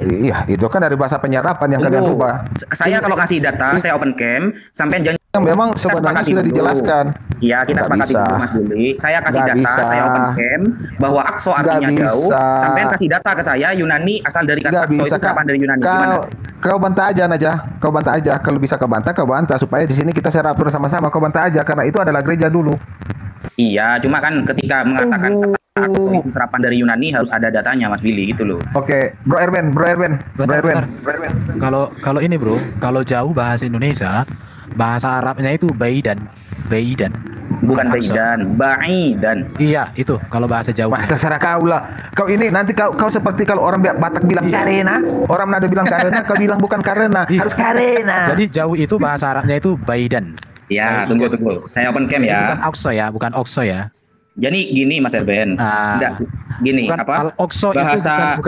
Iya, itu kan dari bahasa penyerapan yang kalian rubah. Saya kalau kasih data, saya open cam, sampean jangan. Memang sebenarnya sudah dijelaskan. Iya, kita sepakati dulu Mas Billy. Saya kasih data, saya open cam bahwa Akso artinya jauh. Sampean kasih data ke saya Yunani asal dari kata Akso itu serapan dari Yunani. Gimana? Kau bantah aja Naja, kau bantah aja. Kalau bisa kau bantah supaya di sini kita serap bersama-sama. Kau bantah aja karena itu adalah gereja dulu. Iya, cuma kan ketika mengatakan Akso itu serapan dari Yunani harus ada datanya Mas Billy gitu loh. Oke, Bro Erben. Kalau ini bro, kalau jauh bahasa Indonesia, bahasa Arabnya itu baidan. Bukan baidan, baidan. Iya, itu kalau bahasa jauh. Wah, terserah kau lah. Kau ini nanti kau seperti kalau orang Batak bilang karena, orang Nada bilang karena, kau bilang bukan karena, harus karena. Jadi jauh itu bahasa Arabnya itu baidan. Ya, tunggu. Saya open cam ya. Bukan okso ya. Jadi gini Mas Erben. Gini bukan apa? Okso bahasa itu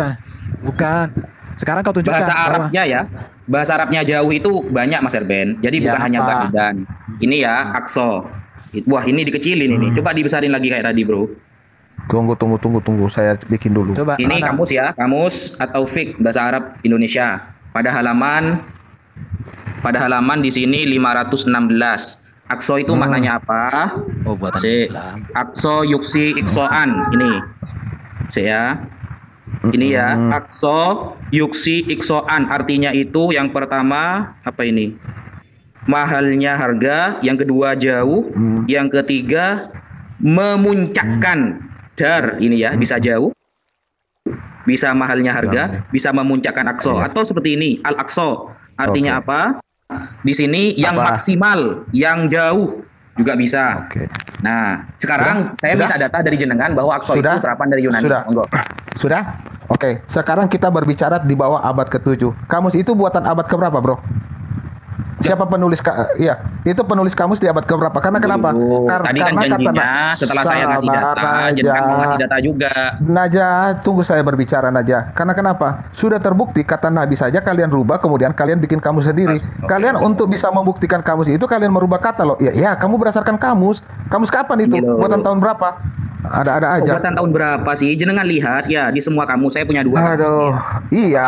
bukan. Sekarang kau tunjukkan bahasa Arabnya ya. Bahasa Arabnya jauh itu banyak Mas Erben. Jadi bukan hanya baidan. Ini ya Akso. Wah, ini dikecilin ini. Coba dibesarin lagi kayak tadi, Bro. Tunggu. Saya bikin dulu. Coba. Ini kamus ya, kamus atau fik bahasa Arab Indonesia. Pada halaman di sini 516. Akso itu maknanya apa? Oh, buatan Islam. Akso yuksi iksoan. Ini. Saya. Ini ya, Akso yuksi iksoan. Artinya itu yang pertama apa ini? Mahalnya harga, yang kedua jauh, yang ketiga memuncakkan. Ini ya, bisa jauh, bisa mahalnya harga, bisa memuncakkan Akso. Atau seperti ini, Al-Aqsa artinya apa? Di sini yang maksimal, yang jauh juga bisa. Nah, sekarang saya minta data dari jenengan bahwa Akso itu serapan dari Yunani. Sudah? Oke, sekarang kita berbicara di bawah abad ke-7. Kamus itu buatan abad keberapa, Bro? Siapa penulis? Iya, itu penulis kamus di abad keberapa? Karena kenapa? Tadi kan janjinya setelah saya ngasih data, jenengan mau ngasih data juga. Naja, tunggu saya berbicara Naja. Karena kenapa? Sudah terbukti kata Nabi saja kalian rubah, kemudian kalian bikin kamus sendiri. Kalian untuk bisa membuktikan kamus itu kalian merubah kata loh. Ya, kamu berdasarkan kamus. Kamus kapan itu? Buatan tahun berapa? Ada aja. Buatan tahun berapa sih? Jenengan lihat ya di semua kamus saya punya 2 kamus. Iya,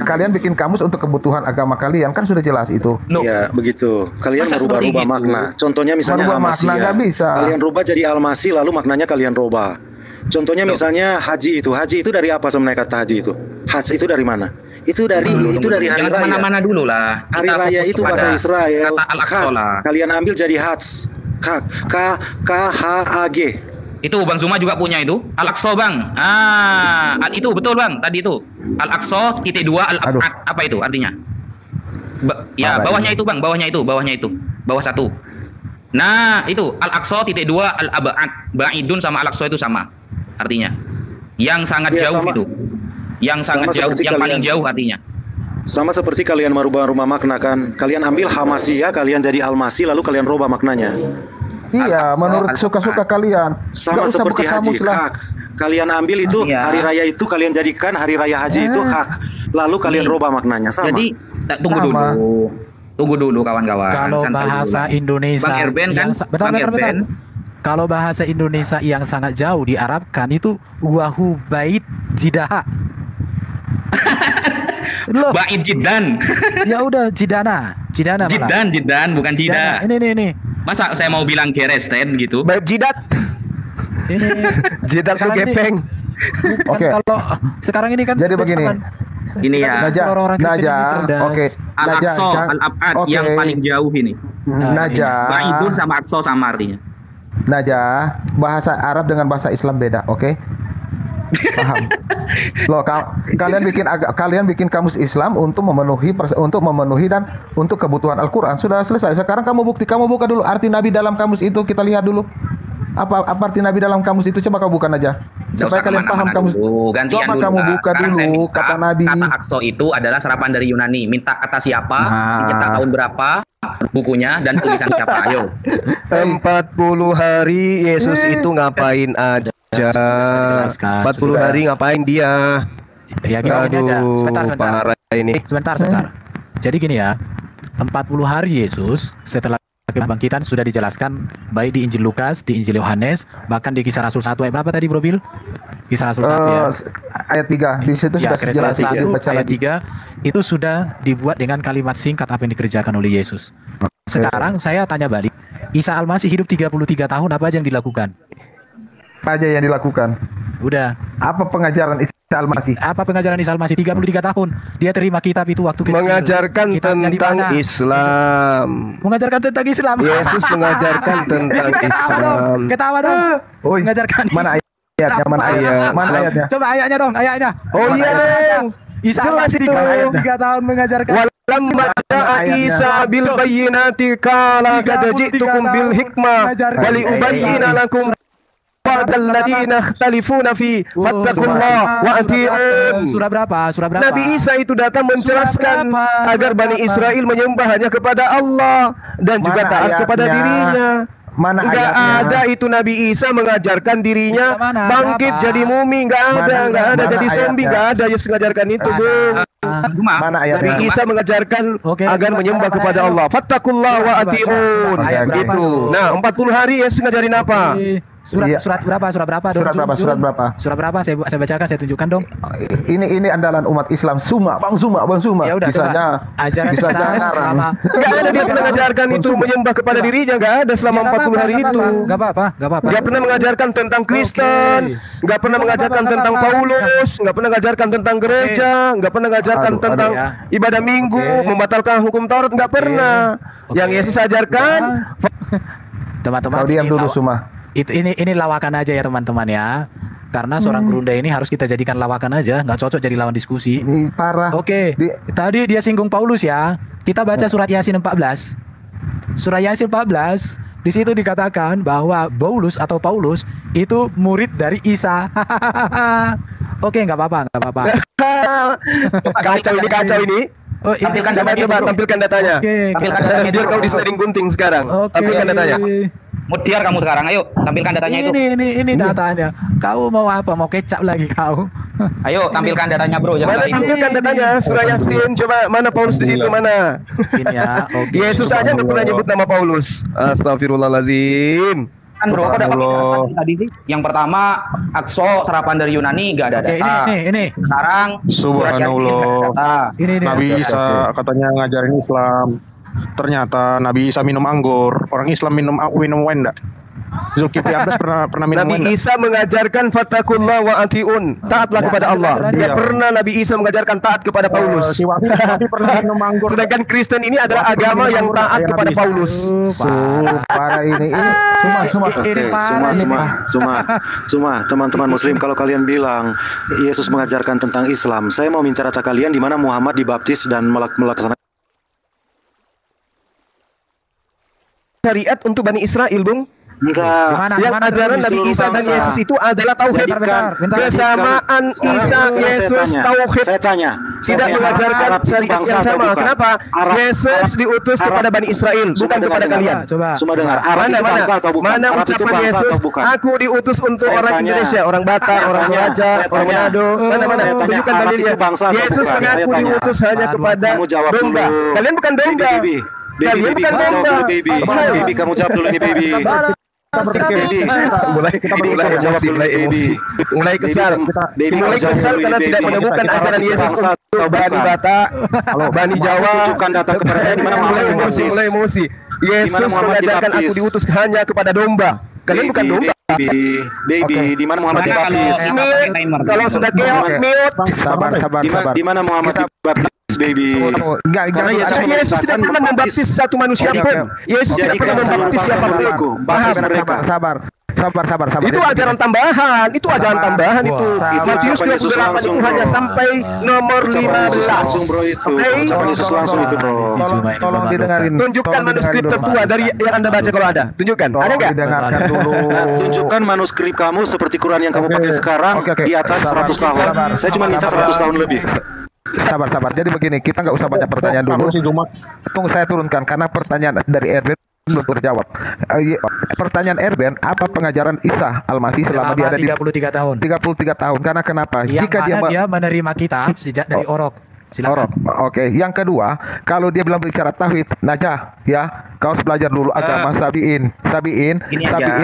kalian bikin kamus untuk kebutuhan agama kalian kan sudah jelas itu. Iya, begitu. Kalian merubah makna. Contohnya misalnya Al-Masih ya. Kalian rubah jadi Al-Masih lalu maknanya kalian rubah. Contohnya misalnya haji itu dari apa sebenarnya kata haji itu? Haji itu dari mana? Itu dari hari raya. Mana-mana dulu lah. Hari raya itu bahasa Israel. Kata Al-Aqsa lah. Kalian ambil jadi hajj. K-H-A-G. Itu Bang Zuma juga punya itu. Al-Aqsa, Bang. Itu betul, Bang. Tadi itu. Al-Aqsa (2) Al-Ab'ad. Apa itu artinya? Bawahnya itu, Bang. Bawah 1. Nah, itu Al-Aqsa (2) Al-Ab'ad. Ba'idun sama Al-Aqsa itu sama artinya. Yang sangat jauh itu. Yang sangat jauh, yang paling jauh artinya. Sama seperti kalian merubah rumah makna kan. Kalian ambil Hamasiyah, kalian jadi Al-Masih lalu kalian rubah maknanya. Iya, menurut suka-suka kalian. Sama seperti haji, kalian ambil itu hari raya itu kalian jadikan hari raya haji itu hak. Lalu kalian rubah maknanya sama. Jadi tunggu dulu kawan-kawan. Kalau bahasa Indonesia Bang Erben kan, bentar. Kalau bahasa Indonesia yang sangat jauh diarabkan itu wahubait jidaha. Loh. Bait jidan. Ya udah jidana malah. Jidan bukan jida. Ini. Masa saya mau bilang Kristen gitu? Baik jidat. Ini Jidat tuh sekarang ini- gepeng. Oke. Kalau sekarang ini kan Jadi udah begini. zaman Ini ya. Naja, orang-orang Kristen Naja, ini cerdas. oke. Naja, Al-Aqsa, Al-Abad oke. yang paling jauh ini. Naja, Baidun sama Aqsa sama artinya. Naja, bahasa Arab dengan bahasa Islam beda, oke? Paham? Loh, kalian bikin kamus Islam untuk memenuhi dan untuk kebutuhan Al-Qur'an. Sudah selesai. Sekarang kamu buka dulu arti Nabi dalam kamus itu, kita lihat dulu. Apa arti Nabi dalam kamus itu? Coba kau bukan aja. Nggak Supaya usah kalian paham kemana-mana kamus. dulu. Gantian Coba dulu kamu lah. buka Sekarang saya dulu minta, kata Nabi. Kata Aqsa itu adalah serapan dari Yunani. Minta kata siapa, dicetak tahun berapa, bukunya dan tulisan siapa. Ayo. 40 hari Yesus itu ngapain aja? 40 hari ngapain dia? Ya gini aja. Sebentar. Parah ini. Sebentar. Jadi gini ya. 40 hari Yesus setelah kebangkitan sudah dijelaskan baik di Injil Lukas, di Injil Yohanes, bahkan di Kisah Rasul 1 ayat berapa tadi Bro Bill? Kisah Rasul 1 ya. Ayat 3 di situ Ya, sudah Kisah jelas Rasul 1 baca ayat lagi. 3 itu sudah dibuat dengan kalimat singkat apa yang dikerjakan oleh Yesus. Sekarang saya tanya balik, Isa Al-Masih hidup 33 tahun, apa aja yang dilakukan? Apa aja yang dilakukan? Udah. Apa pengajaran Isa Al-Masih? Apa pengajaran Isa Al-Masih? 33 tahun. Dia terima kitab itu waktu kecil. Mengajarkan Kitabnya di tentang mana? Islam. Mengajarkan tentang Islam. Yesus mengajarkan tentang Islam. Ketawa dong. Oi, Mengajarkan mana Islam. ayatnya? Mana ayat? Mana ayatnya? Coba ayatnya dong, ayatnya. Oh iya, Isa jelas Al-Masih itu. 33 tahun mengajarkan. Walam ja'a Isa bil bayyinati qala qad ji'tukum bil hikmah wa li ubayyina lakum ba'dal ladina ikhtalifuna fi fattaqullaha wa ati'un. Surah berapa? Nabi Isa itu datang menjelaskan agar Bani Israel menyembah hanya kepada Allah dan juga Mana taat kepada ayatnya? dirinya. Mana Enggak ayatnya? ada itu Nabi Isa mengajarkan dirinya Mana? bangkit Berapa? jadi mumi, enggak ada Mana jadi zombie, ayatnya? enggak ada Yesus mengajarkan itu, Bung. Cuma Mana Nabi ayatnya? Isa mengajarkan Oke, agar coba, menyembah coba, kepada ayo. Allah. Fattaqullaha wa Coba, ati'un. coba, ayat berapa Gitu. tuh? Nah, 40 hari Yesus ngajarin apa? Iya. Surat berapa? Surah berapa dong? Surat berapa? Jun? Surat berapa? Surat berapa? Saya bacakan, saya tunjukkan dong. Ini andalan umat Islam. Bang Suma. Ya udah, Bisanya ajaran bisa kita ngarang. selama Enggak ada dia pernah mengajarkan itu menyembah kepada dirinya, enggak ada selama 40 hari itu. Enggak apa-apa. Enggak pernah mengajarkan tentang Kristen, enggak pernah mengajarkan tentang Paulus, enggak pernah mengajarkan tentang gereja, enggak pernah mengajarkan Aduh, tentang ya. ibadah minggu, membatalkan hukum Taurat, enggak pernah. Yang Yesus ajarkan Teman-teman, Kau diam ini dulu lawa- Suma. ini lawakan aja ya teman-teman ya. Karena seorang gerunda ini harus kita jadikan lawakan aja, nggak cocok jadi lawan diskusi. Ini parah. Oke, Di- tadi dia singgung Paulus ya. Kita baca surat Yasin 14. Surat Yasin 14, di situ dikatakan bahwa Paulus itu murid dari Isa. Oke, nggak apa-apa. kacau ini. Oh, ini Tampilkan Coba datanya, Bro. tampilkan datanya. Oke, Tampilkan kita- datanya. Biar kau di sliding gunting sekarang. Oke. Tampilkan datanya. Mutiar kamu sekarang. Ayo, tampilkan datanya itu. Ini datanya. Kau mau apa? Mau kecap lagi kau? Ayo, tampilkan datanya, Bro. Jangan Mana lari. tampilkan datanya? Surah Yasin. Coba mana Paulus di situ mana? Ini ya. Oke. Yesus aja nggak pernah nyebut nama Paulus. Astagfirullahalazim. Kan Bro, kok dapat tadi sih? Yang pertama, Aqsa serapan dari Yunani nggak ada Oke, data. ini. Sekarang surat Yasin Subhanallah. nggak ada data. Ini. Nabi Isa katanya ngajarin Islam. Ternyata Nabi Isa minum anggur. Orang Islam minum wine enggak? Zulkifli Abbas pernah minum wine Nabi enggak? Isa mengajarkan fattaqullaha wa atiun. Taatlah kepada Allah. Tidak pernah Nabi Isa mengajarkan taat kepada Paulus. Si Wafi pernah minum anggur. Sedangkan Kristen ini adalah agama yang taat kepada Paulus. Parah ini. Suma. Oke, Suma, teman-teman Muslim, kalau kalian bilang Yesus mengajarkan tentang Islam, saya mau minta data kalian di mana Muhammad dibaptis dan melaksanakan Syariat untuk Bani Israel, Bung. enggak. Yang ajaran Nabi Isa dan Yesus itu adalah tauhid. Bentar. Kesamaan Isa, Yesus, tauhid. Saya tanya. Tidak mengajarkan syariat yang sama. Kenapa? Yesus diutus kepada Bani Israel, bukan kepada kalian. Coba. Semua dengar. Arab itu bangsa atau bukan? Mana Arab itu ucapan bangsa Yesus? atau bukan? Aku diutus untuk Saya orang tanya. Indonesia, orang Batak, orang Raja, orang Manado. Mana Saya tanya, tunjukkan Arab dalilnya. itu bangsa atau Yesus bukan? mengaku Saya tanya. diutus hanya kepada Kamu jawab domba. dulu. Kalian bukan domba. Kalian bukan domba. Baby, kamu jawab dulu nih, baby. mulai emosi, mulai kesal, mulai kesal karena tidak menemukan ajaran Yesus untuk Bani Batak, Bani Jawa. Tunjukkan data kepada saya di mana mulai emosi. Yesus mengajarkan aku diutus hanya kepada domba. Kalian bukan domba. Baby, di mana Muhammad dibaptis? Kalau sudah keok, mute. Sabar. Di mana Muhammad dibaptis, baby? Karena Yesus tidak pernah membaptis satu manusia pun. Yesus tidak pernah membaptis siapapun. Sabar. Itu ajaran tambahan. Itu. Matius 28 itu hanya sampai nomor 15. Langsung itu, bro. Tolong didengarin. Tunjukkan manuskrip tertua dari yang Anda baca kalau ada. Tunjukkan. Ada enggak? Didengarkan dulu. Tunjukkan manuskrip kamu seperti Quran yang kamu pakai sekarang di atas 100 tahun. Saya cuma minta 100 tahun lebih. Sabar. Jadi begini, kita nggak usah banyak pertanyaan dulu. Tunggu saya turunkan karena pertanyaan dari Erben belum terjawab. Pertanyaan Erben, apa pengajaran Isa Al-Masih selama dia ada di 33 tahun? 33 tahun. Karena kenapa? Yang jika dia menerima kitab sejak dari Orok. Silakan. Oke. Yang kedua, kalau dia bilang bicara tauhid, Najah, ya, kau harus belajar dulu agama Sabiin,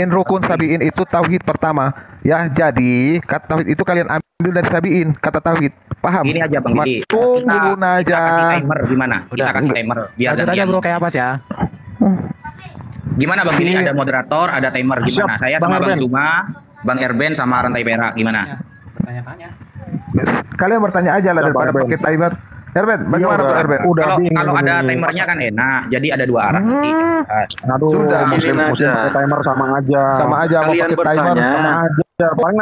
rukun Sabiin itu tauhid pertama, ya. Jadi kata tauhid itu kalian ambil dari Sabiin, kata tauhid. Paham? Gini aja Bang Didi. Tunggu Najah. Kita kasih timer gimana? Kita kasih timer biar gantian. Bro, kayak apa sih ya? Gimana Bang Didi? Ada moderator, ada timer gimana? Saya sama Bang Zuma, Bang Erben sama Rantai Perak gimana? Tanya-tanya. Kalian bertanya aja lah daripada pakai timer. Erben, bagaimana tuh Erben? Kalau ada timernya kan enak. Jadi ada dua arah nanti. Sudah. Timer sama aja. Kalian bertanya.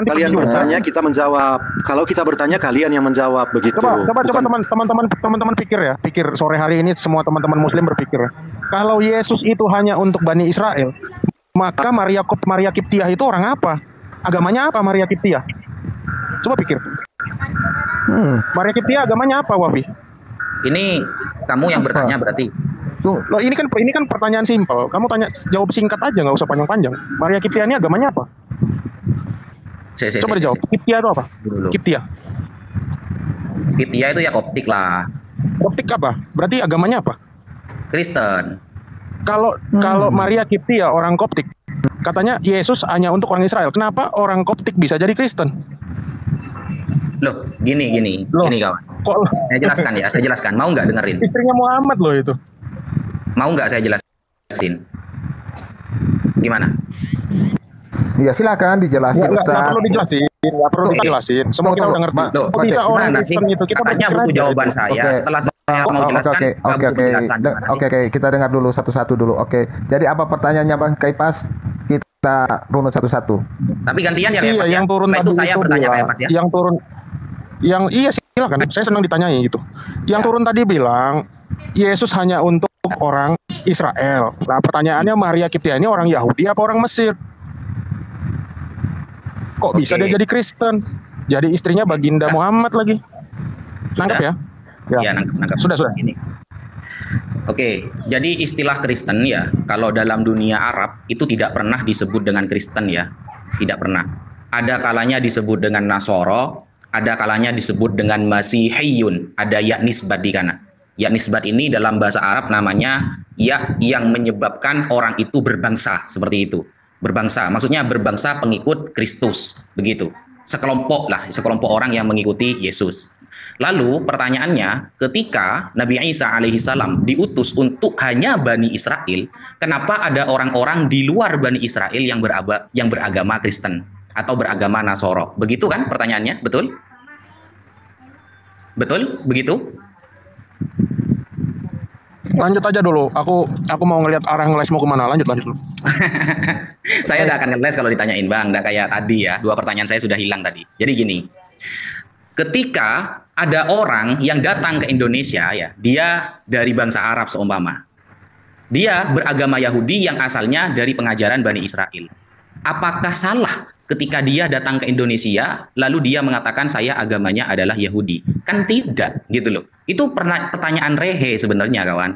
Kalian bertanya, kita menjawab. Kalau kita bertanya, kalian yang menjawab, begitu. Coba teman-teman pikir ya. Pikir sore hari ini semua teman-teman Muslim berpikir. Kalau Yesus itu hanya untuk Bani Israel, maka Maria Kiptiah itu orang apa? Agamanya apa Maria Kiptiah? Coba pikir. Maria Kiptiah agamanya apa, Wafi? Ini kamu yang bertanya berarti. Loh, ini kan pertanyaan simpel. Kamu tanya jawab singkat aja, nggak usah panjang-panjang. Maria Kiptiah ini agamanya apa? Coba dijawab. Kiptiah itu apa? Kiptiah itu ya Koptik lah. Koptik apa? Berarti agamanya apa? Kristen. Kalau Maria Kiptiah orang Koptik, katanya Yesus hanya untuk orang Israel. Kenapa orang Koptik bisa jadi Kristen? Loh, gini kawan. Saya jelaskan. Mau nggak dengerin? Istrinya Muhammad loh itu. Mau nggak saya jelasin? Gimana? Ya silakan dijelasin. Nggak perlu dijelasin. Semua kita udah ngerti. Loh, bisa orang Kristen itu kita katanya butuh jawaban saya. Setelah saya mau jelaskan. Oke. Kita dengar dulu satu-satu dulu. Oke. Jadi apa pertanyaannya Bang Kaipas? Kita runut satu-satu. Tapi gantian ya Kaipas. Yang turun itu saya bertanya Kaipas ya. Yang turun. Iya silakan. Saya senang ditanyai gitu. Yang turun tadi bilang Yesus hanya untuk orang Israel. Nah pertanyaannya Maria Kiptiah ini orang Yahudi apa orang Mesir? Kok bisa dia jadi Kristen? Jadi istrinya baginda Muhammad lagi. Nangkep ya? Ya, nangkep. Sudah. Ini. Oke, jadi istilah Kristen ya, kalau dalam dunia Arab itu tidak pernah disebut dengan Kristen ya. Tidak pernah. Ada kalanya disebut dengan Nasoro, ada kalanya disebut dengan Masihiyun, ada ya nisbat di kana. Ya nisbat ini dalam bahasa Arab namanya ya yang menyebabkan orang itu berbangsa, seperti itu. Berbangsa, maksudnya berbangsa pengikut Kristus, begitu. Sekelompok orang yang mengikuti Yesus. Lalu pertanyaannya, ketika Nabi Isa alaihissalam diutus untuk hanya Bani Israel, kenapa ada orang-orang di luar Bani Israel yang beragama Kristen atau beragama Nasoro? Begitu kan pertanyaannya, betul? Betul, begitu? Lanjut aja dulu. Aku mau ngelihat arah ngeles mau kemana. Lanjut dulu. Saya udah akan ngeles kalau ditanyain Bang. Udah kayak tadi ya. 2 pertanyaan saya sudah hilang tadi. Jadi gini. Ketika ada orang yang datang ke Indonesia ya, dia dari bangsa Arab seumpama. Dia beragama Yahudi yang asalnya dari pengajaran Bani Israel. Apakah salah ketika dia datang ke Indonesia lalu dia mengatakan saya agamanya adalah Yahudi? Kan tidak, gitu loh. Itu pertanyaan rehe sebenarnya kawan.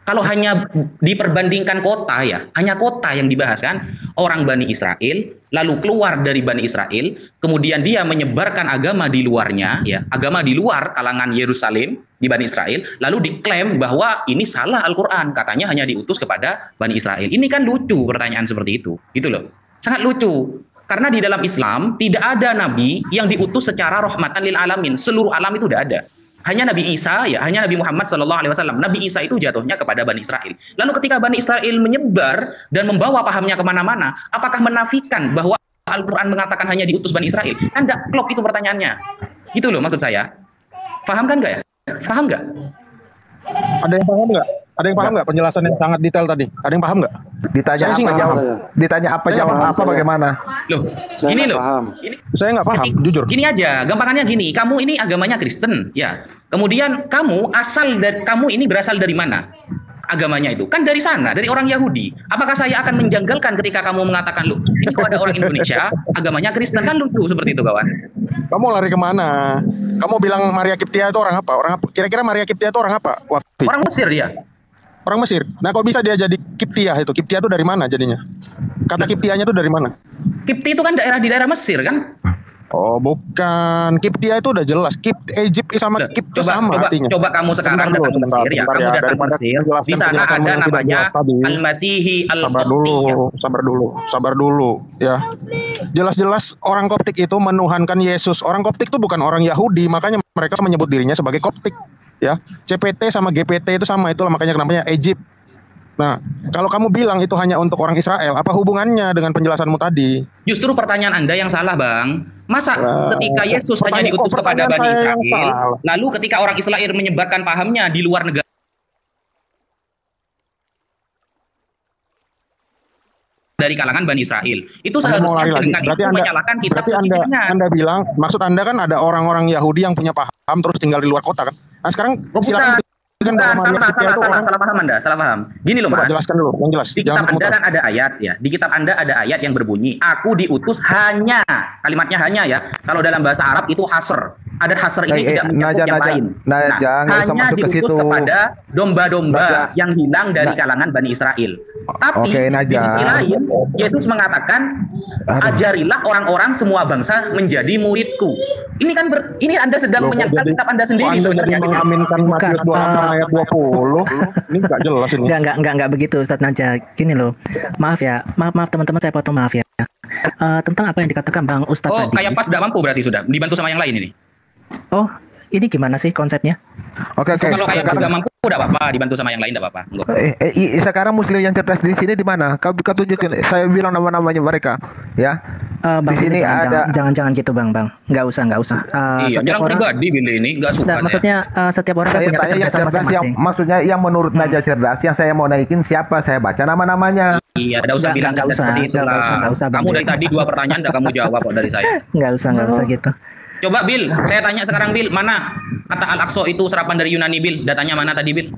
Kalau hanya diperbandingkan kota ya, hanya kota yang dibahas kan, orang Bani Israel lalu keluar dari Bani Israel, kemudian dia menyebarkan agama di luarnya ya, agama di luar kalangan Yerusalem di Bani Israel, lalu diklaim bahwa ini salah Al-Qur'an, katanya hanya diutus kepada Bani Israel. Ini kan lucu pertanyaan seperti itu, gitu loh. Sangat lucu. Karena di dalam Islam tidak ada nabi yang diutus secara rahmatan lil alamin, seluruh alam itu tidak ada. hanya Nabi Isa, ya, hanya Nabi Muhammad SAW. Nabi Isa itu jatuhnya kepada Bani Israel. Lalu ketika Bani Israel menyebar dan membawa pahamnya kemana-mana, apakah menafikan bahwa Al-Quran mengatakan hanya diutus Bani Israel? Kan tidak klop itu pertanyaannya. Gitu loh maksud saya. Paham kan nggak ya? Paham nggak? Ada yang paham nggak? Ada yang paham nggak penjelasan yang sangat detail tadi? Ada yang paham nggak? Ditanya Saya sih apa nggak jawab? paham. Ditanya apa Saya jawab nggak apa paham. bagaimana? Loh, Saya gini nggak loh. paham. Saya nggak paham, jujur. Gini aja, gampangannya gini. Kamu ini agamanya Kristen, ya. Kemudian kamu kamu ini berasal dari mana? Agamanya itu kan dari sana, dari orang Yahudi. Apakah saya akan menjanggalkan ketika kamu mengatakan, lu ini kok ada orang Indonesia agamanya Kristen? Kan lucu seperti itu, kawan. Kamu lari kemana? Kamu bilang Maria Kiptia itu orang apa? Orang apa? Kira-kira Maria Kiptia itu orang apa? Wafi. Orang Mesir dia. Orang Mesir. Nah, kok bisa dia jadi Kiptia itu? Kiptia itu dari mana jadinya? Kata Kiptianya itu dari mana? Kipti itu kan daerah di daerah Mesir kan? Oh, bukan. Kiptia itu udah jelas. Egypt sama Kipti sama artinya. Coba kamu sekarang Sebentar datang dulu, Mesir ya, sebentar kamu ya. datang Daripada Mesir. menjelaskan Di sana penjelasanmu ada yang tidak namanya jelas tadi. Al-Masihi Sabar dulu, sabar dulu, ya. Jelas-jelas orang Koptik itu menuhankan Yesus. Orang Koptik itu bukan orang Yahudi, makanya mereka menyebut dirinya sebagai Koptik, ya. CPT sama GPT itu sama, itulah makanya namanya Egypt. Nah, kalau kamu bilang itu hanya untuk orang Israel, apa hubungannya dengan penjelasanmu tadi? Justru pertanyaan Anda yang salah, Bang. Masa ketika Yesus hanya diutus kepada pertanyaan Bani saya yang Israel, salah. lalu ketika orang Israel menyebarkan pahamnya di luar negara dari kalangan Bani Israel, itu Anda mau seharusnya lari lagi. dengan Berarti itu Anda, menyalahkan kitab berarti suci dengan. Anda bilang, maksud Anda kan ada orang-orang Yahudi yang punya paham terus tinggal di luar kota kan? Nah, sekarang silakan Bukan, salah paham Anda, salah paham. Gini loh, Coba Mas. jelaskan dulu, yang jelas. Di kitab Anda kan ada ayat ya. Di kitab Anda ada ayat yang berbunyi, aku diutus hanya, kalimatnya hanya ya. Kalau dalam bahasa Arab itu hasr. Adat hasr ini tidak mencakup yang lain. Hanya diutus kepada domba-domba yang hilang dari kalangan Bani Israel. Tapi di sisi lain, Yesus mengatakan, ajarilah orang-orang semua bangsa menjadi muridku. Ini kan ini Anda sedang menyangkal kitab Anda sendiri sebenarnya. Mengaminkan Matius 26 ayat 20. Ini nggak jelas ini. Enggak begitu, Ustadz Naja. Gini loh. Maaf ya. Maaf teman-teman, saya potong, maaf ya. Tentang apa yang dikatakan Bang Ustadz tadi. Oh, kayak pas tidak mampu berarti sudah dibantu sama yang lain ini. Oh, ini gimana sih konsepnya? Oke. Kalau kayak pas tidak mampu tidak apa-apa, dibantu sama yang lain tidak apa-apa. Sekarang Muslim yang cerdas di sini di mana? Kau tunjukin. Saya bilang nama-namanya mereka, ya. Bang, di sini jangan gitu Bang. Nggak usah. Iya, jangan pribadi bila ini nggak suka. Maksudnya setiap orang saya punya tanya yang cerdas masing-masing. maksudnya yang menurut Naja cerdas, yang saya mau naikin siapa? Saya baca nama-namanya. Iya, tidak usah bilang seperti itu lah. Kamu dari tadi 2 pertanyaan tidak kamu jawab kok dari saya. Nggak usah gitu. Coba Bill, saya tanya sekarang Bill, mana kata Al-Aqsa itu serapan dari Yunani Bill? Datanya mana tadi Bill?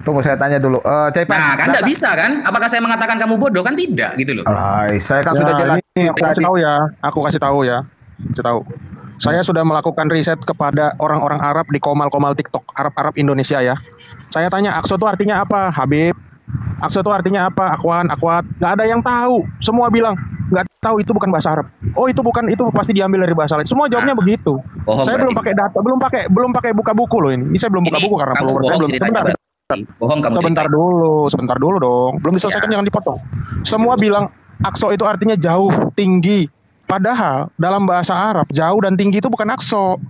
Tunggu saya tanya dulu. Nah, kan tidak bisa kan? Apakah saya mengatakan kamu bodoh? Kan tidak gitu loh. Saya kan sudah jelas. Aku kasih tahu ya. Aku kasih tahu. Saya sudah melakukan riset kepada orang-orang Arab di komal-komal TikTok Arab Indonesia ya. Saya tanya Aqsa itu artinya apa, Habib? Aqsa itu artinya apa? Akwat. Gak ada yang tahu. Semua bilang nggak tahu, itu bukan bahasa Arab. Oh, itu pasti diambil dari bahasa lain. Semua jawabnya begitu. Saya belum pakai data, belum pakai buka buku loh ini. Ini saya belum buka buku karena follower saya belum. Sebentar dulu dong. Belum diselesaikan, jangan dipotong. Semua bilang Aqsa itu artinya jauh, tinggi. Padahal dalam bahasa Arab jauh dan tinggi itu bukan Aqsa.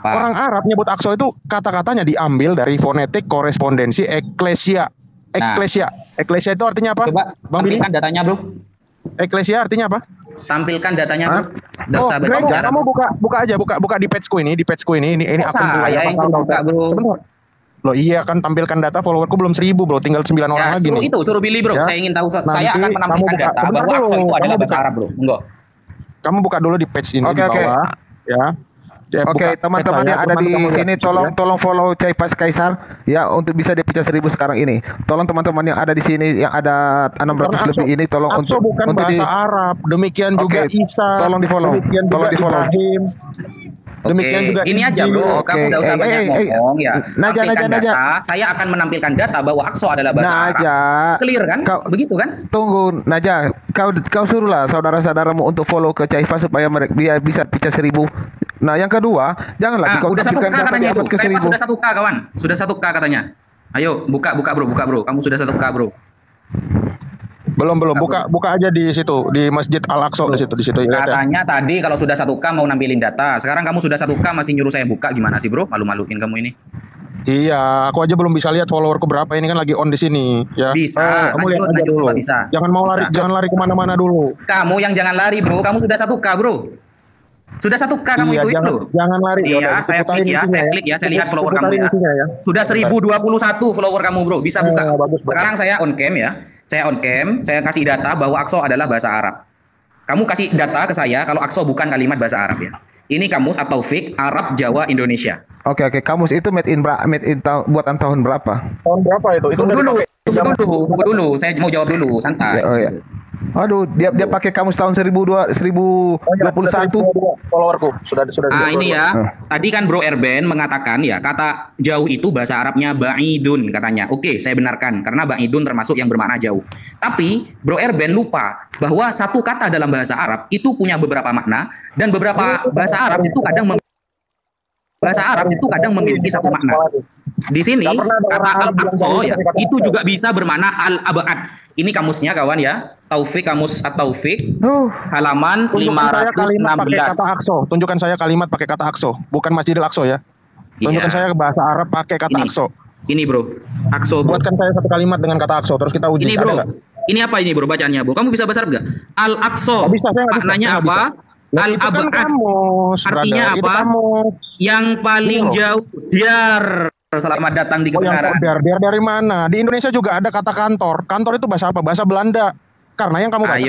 Orang Arab nyebut Aqsa itu kata-katanya diambil dari fonetik korespondensi eklesia. Eklesia itu artinya apa? Coba Bang Billy kan datanya, Bro. Eklesia artinya apa? Tampilkan datanya, Bro. Kamu buka di pageku ini, ini akun saya yang buka, Bro. Sebentar. Loh iya kan, tampilkan data followerku belum 1000 bro, tinggal 9 orang lagi nih. Suruh Billy bro, saya ingin tahu, saya akan menampilkan data bahwa Aqsa itu adalah bahasa Arab bro. Enggak. Kamu buka dulu di page ini di bawah, ya. Oke, teman-teman yang ada di sini tolong follow Caipas Kaisar ya untuk bisa dipecah 1000 sekarang ini. Tolong teman-teman yang ada di sini yang ada 600 lebih ini tolong untuk bukan bahasa Arab. Demikian juga Isa. Tolong di-follow. Tolong di-follow. Demikian juga ini aja bro, kamu nggak usah banyak ngomong ya. Nampilkan data, saya akan menampilkan data bahwa Aqsa adalah bahasa Arab. Clear kan? Begitu kan? Tunggu, Naja, kau suruhlah saudara-saudaramu untuk follow ke Caifa supaya mereka bisa pecah 1000. Nah, yang kedua, jangan lagi kau udah 1K katanya itu. Caifa sudah 1K kawan, sudah 1K katanya. Ayo buka bro, Kamu sudah 1K bro. Belum. Buka aja di situ, di Masjid Al-Aqsa di situ. Katanya tadi kalau sudah 1K mau nampilin data. Sekarang kamu sudah 1K masih nyuruh saya buka, gimana sih, Bro? Malu-maluin kamu ini. Iya, aku aja belum bisa lihat followerku berapa. Ini kan lagi on di sini, ya. Bisa. Kamu lihat aja dulu. Bisa. Jangan lari kemana-mana dulu. Kamu yang jangan lari, Bro. Kamu sudah 1K, Bro. Sudah 1K kamu itu Jangan lari. Iya, saya klik ya. Saya lihat follower kamu ya. Sudah 1021 follower kamu, Bro. Bisa buka. Sekarang saya on cam ya. Saya kasih data bahwa Aqsa adalah bahasa Arab. Kamu kasih data ke saya kalau Aqsa bukan kalimat bahasa Arab ya. Ini kamus At-Taufik Arab Jawa Indonesia. Oke. Kamus itu made in buatan tahun berapa? Tahun berapa itu? Tunggu dulu. Saya mau jawab dulu, santai. Ya. Aduh, dia pakai kamus tahun 2021. Followerku sudah. Ini ya. Tadi kan Bro Erben mengatakan ya kata jauh itu bahasa Arabnya ba'idun katanya. Oke, saya benarkan karena ba'idun termasuk yang bermakna jauh. Tapi Bro Erben lupa bahwa satu kata dalam bahasa Arab itu punya beberapa makna dan beberapa bahasa Arab itu kadang memiliki satu makna. Di sini kata Al-Aqsa ya itu juga bisa bermakna Al-Abad. Ini kamusnya kawan ya. Taufik, kamus At-Taufik halaman 516. Tunjukkan saya kalimat pakai kata Aqsa, bukan Masjidil Aqsa ya. Tunjukkan saya bahasa Arab pakai kata Aqsa. Ini Bro, Aqsa. Buatkan saya satu kalimat dengan kata Aqsa, terus kita uji. Ini Bro, ini apa ini Bro bacaannya Bro? Kamu bisa bahasa Arab gak? Al-Aqsa maknanya apa? Al-Abad artinya apa? Yang paling jauh. Dar. Selamat datang di kebenaran. Dar dari mana? Di Indonesia juga ada kata kantor. Kantor itu bahasa apa? Bahasa Belanda. Karena yang kamu baca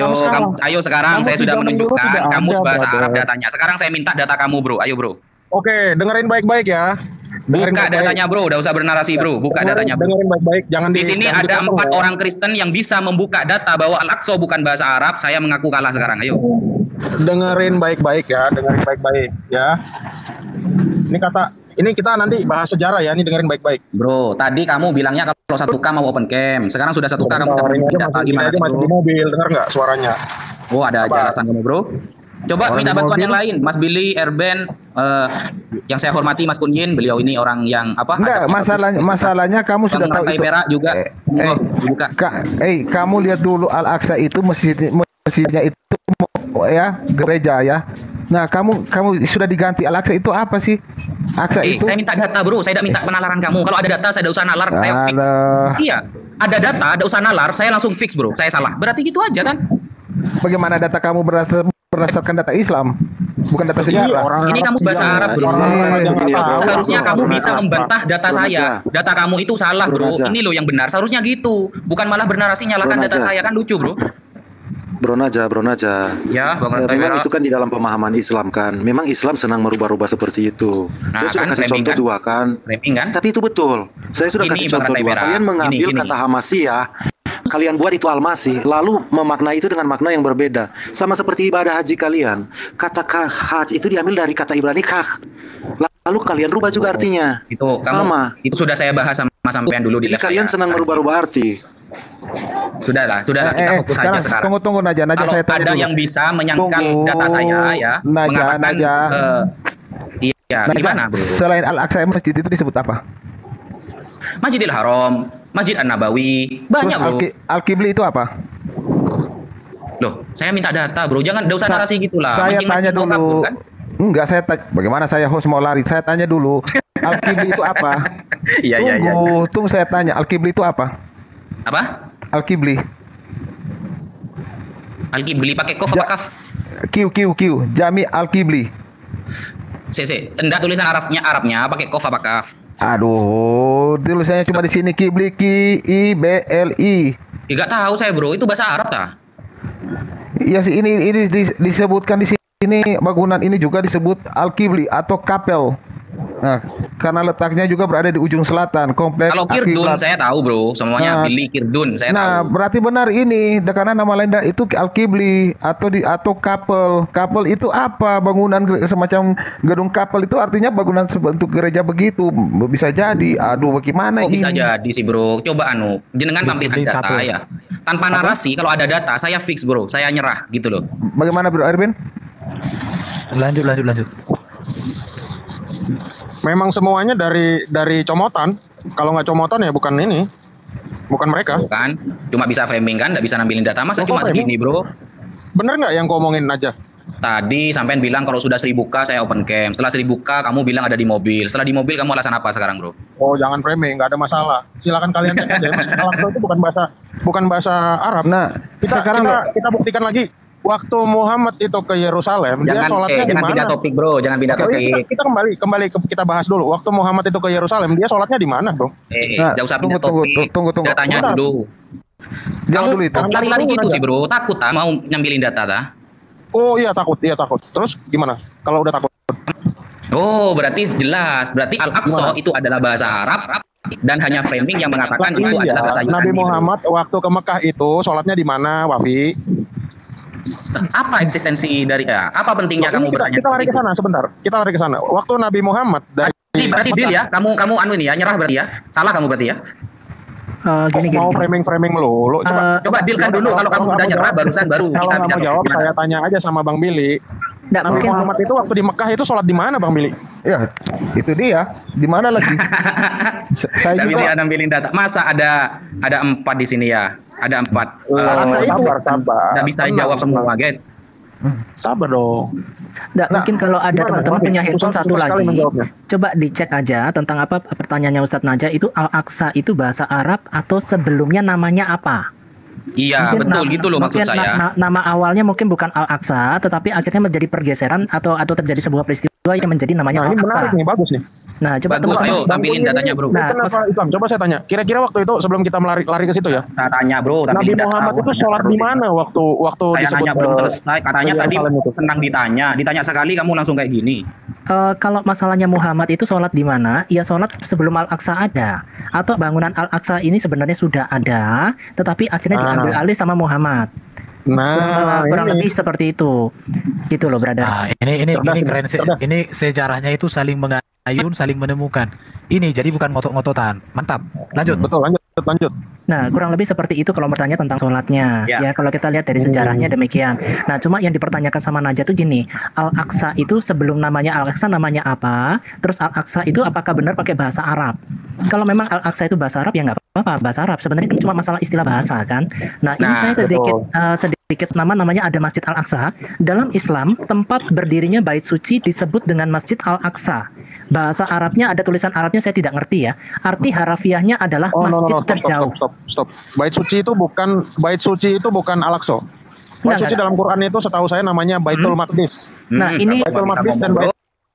sekarang saya sudah menunjukkan kamus bahasa Arab datanya. Sekarang saya minta data kamu, Bro. Ayo, Bro. Oke, dengerin baik-baik ya. Buka datanya, Bro. Udah usah bernarasi, Bro. Buka datanya, Bro. Dengerin baik-baik. Di sini ada 4 orang Kristen yang bisa membuka data bahwa Al-Aqsa bukan bahasa Arab. Saya mengaku kalah sekarang. Ayo. Dengerin baik-baik ya. Ini kita nanti bahas sejarah ya. Ini dengerin baik-baik. Bro, tadi kamu bilangnya kalau 1K mau open cam. Sekarang sudah 1K kamu data gimana sih, Bro? Masih di mobil, dengar nggak suaranya? Oh, ada jelasan kamu, Bro. Coba minta bantuan yang lain, Mas Billy, Erben, yang saya hormati Mas Kunyin, beliau ini orang yang apa? Enggak, masalahnya kamu sudah tahu itu. Perak juga. Kamu lihat dulu Al-Aqsa itu masjidnya itu ya gereja ya. Nah, kamu sudah diganti Al-Aqsa itu apa sih? Aqsa itu. Saya minta data, Bro. Saya tidak minta penalaran kamu. Kalau ada data saya tidak usah nalar, saya fix. Iya, ada data, tidak usah nalar, saya langsung fix, Bro. Saya salah. Berarti gitu aja kan? Bagaimana data kamu berdasarkan data Islam, bukan data sejarah? Ini kamu bahasa Arab, Bro. Seharusnya kamu bisa membantah data saya. Data kamu itu salah, Bro. Ini loh yang benar. Seharusnya gitu. Bukan malah bernarasi nyalakan data saya, kan lucu, Bro. Bro Naja. Ya, memang itu kan di dalam pemahaman Islam kan. Memang Islam senang merubah-rubah seperti itu. Saya sudah kasih contoh dua kan. Tapi itu betul. Saya sudah kasih contoh dua. Kalian mengambil kata Hamasiyah, kalian buat itu Al-Masih, lalu memaknai itu dengan makna yang berbeda. Sama seperti ibadah haji kalian. Kata haji itu diambil dari kata Ibrani kah. Lalu kalian rubah juga artinya. Itu sama. Itu sudah saya bahas sama sampean dulu di live. Kalian senang merubah-rubah arti. Sudahlah, kita fokus saja sekarang. Tunggu Naja, kalau saya tanya ada dulu. yang bisa menyangkal data saya ya, mengatakan gimana, Bro? Selain Al-Aqsa, masjid itu disebut apa? Masjidil Haram, Masjid An-Nabawi, banyak, Bro. Al-Qibli itu apa? Loh, saya minta data, Bro. Jangan usah narasi gitulah. Saya tanya dulu. Kan? Enggak, bagaimana saya host mau lari? Saya tanya dulu. Al-Qibli itu apa? Iya. Tunggu saya tanya. Al-Qibli itu apa? Apa? Al-Qibli pakai kof apa kaf? Q. Jami Al-Qibli. Enggak, tulisan Arabnya pakai kof apa kaf? Aduh, tulisannya cuma di sini Qibli, Qibli. Enggak tahu saya, Bro. Itu bahasa Arab tah? Iya sih, ini disebutkan di sini bangunan ini juga disebut Al-Qibli atau kapel. Nah, karena letaknya juga berada di ujung selatan kompleks. Kalau Kirdun saya tahu, Bro, semuanya Billy Kirdun saya tahu. Nah, berarti benar ini karena nama lain itu Al-Qibli atau kapel. Kapel itu apa? Bangunan semacam gedung kapel itu artinya bangunan sebentuk gereja begitu. Bisa jadi. Aduh, bagaimana ini? Bisa jadi sih, Bro. Coba jenengan tampilkan data ya. Tanpa narasi, kalau ada data saya fix, Bro. Saya nyerah gitu loh. Bagaimana, Bro Erwin? Lanjut. Memang semuanya dari comotan. Kalau nggak comotan ya bukan ini. bukan mereka. Bukan, cuma bisa framing kan, nggak bisa nampilin data. Masa cuma segini bro? Bener nggak yang kau omongin aja? Tadi sampean bilang kalau sudah 1000K saya open cam. Setelah 1000K kamu bilang ada di mobil. Setelah di mobil kamu alasan apa sekarang bro? Oh jangan framing, nggak ada masalah. Silakan kalian cek aja. Al-Aqsa itu bukan bahasa Arab. Nah, kita buktikan lagi. Waktu Muhammad itu ke Yerusalem, dia sholatnya di mana? Jangan pindah topik bro, jangan pindah topik. Kita kembali kita bahas dulu. Waktu Muhammad itu ke Yerusalem, dia sholatnya di mana bro? Jangan usah pindah topik. Tunggu. Datanya dulu. Jangan dulu itu. Lari-lari gitu sih bro, takut mau nyambilin data dah. Oh iya takut. Terus gimana? Kalau udah takut? Oh berarti jelas. Berarti Al-Aqsa itu adalah bahasa Arab dan hanya framing yang mengatakan itu adalah bahasa Yunani. Nabi Muhammad waktu ke Mekah itu sholatnya di mana, Wafi? Apa eksistensi dari apa pentingnya kamu bertanya? Kita lari ke sana sebentar. Kita lari ke sana. Waktu Nabi Muhammad berarti deal ya. Kamu anu ini ya, nyerah berarti ya. Salah kamu berarti ya. Gini. Mau framing melulu. Coba dealkan dulu kalau kamu sudah nyerah baru kita pindah. Kalau jawab saya tanya aja sama Bang Billy. Nabi Muhammad itu waktu di Mekah itu sholat di mana Bang Billy? Ya, itu dia. Di mana lagi? Saya juga nampilin data. Masa ada 4 di sini ya? Ada 4. Sabar. Nggak bisa jawab semua, guys. Sabar dong. Mungkin kalau ada teman-teman punya handphone satu lagi, coba dicek aja tentang apa pertanyaannya Ustadz Naja itu Al-Aqsa itu bahasa Arab atau sebelumnya namanya apa? Iya mungkin betul gitu loh maksud saya. Nama awalnya mungkin bukan Al-Aqsa, tetapi akhirnya menjadi pergeseran atau terjadi sebuah peristiwa yang menjadi namanya Al-Aqsa. Ini menarik nih, bagus nih. Nah, coba ayo tampilin datanya bro. Nah, Islam, coba saya tanya. Kira-kira waktu itu sebelum kita lari ke situ ya. Saya tanya bro. Nabi Muhammad itu sholat di mana waktu saya disebut? Saya belum selesai. Katanya tadi senang ditanya sekali kamu langsung kayak gini. Kalau masalahnya Muhammad itu sholat di mana? Ya sholat sebelum Al-Aqsa ada, atau bangunan Al-Aqsa ini sebenarnya sudah ada, tetapi akhirnya diambil alih sama Muhammad. Nah, kurang lebih seperti itu, gitu loh, brother. Nah, ini keren. Ini sejarahnya itu saling mengayun, saling menemukan. Ini jadi bukan ngotot-ngototan. Mantap. Lanjut. Betul, lanjut. Nah, kurang lebih seperti itu kalau bertanya tentang sholatnya. Ya, kalau kita lihat dari sejarahnya demikian. Nah, cuma yang dipertanyakan sama Naja tuh gini, Al-Aqsa itu sebelum namanya Al-Aqsa namanya apa? Terus Al-Aqsa itu apakah benar pakai bahasa Arab? Kalau memang Al-Aqsa itu bahasa Arab ya nggak apa-apa, bahasa Arab. Sebenarnya kan cuma masalah istilah bahasa kan. Nah, ini saya sedikit namanya ada Masjid Al-Aqsa. Dalam Islam, tempat berdirinya bait suci disebut dengan Masjid Al-Aqsa. Bahasa Arabnya ada tulisan Arabnya saya tidak ngerti ya. Arti harafiahnya adalah masjid terjauh. Stop. Bait suci itu bukan Al-Aqsa. Bait suci dalam Quran itu setahu saya namanya Baitul Maqdis. Nah, ini Baitul Maqdis dan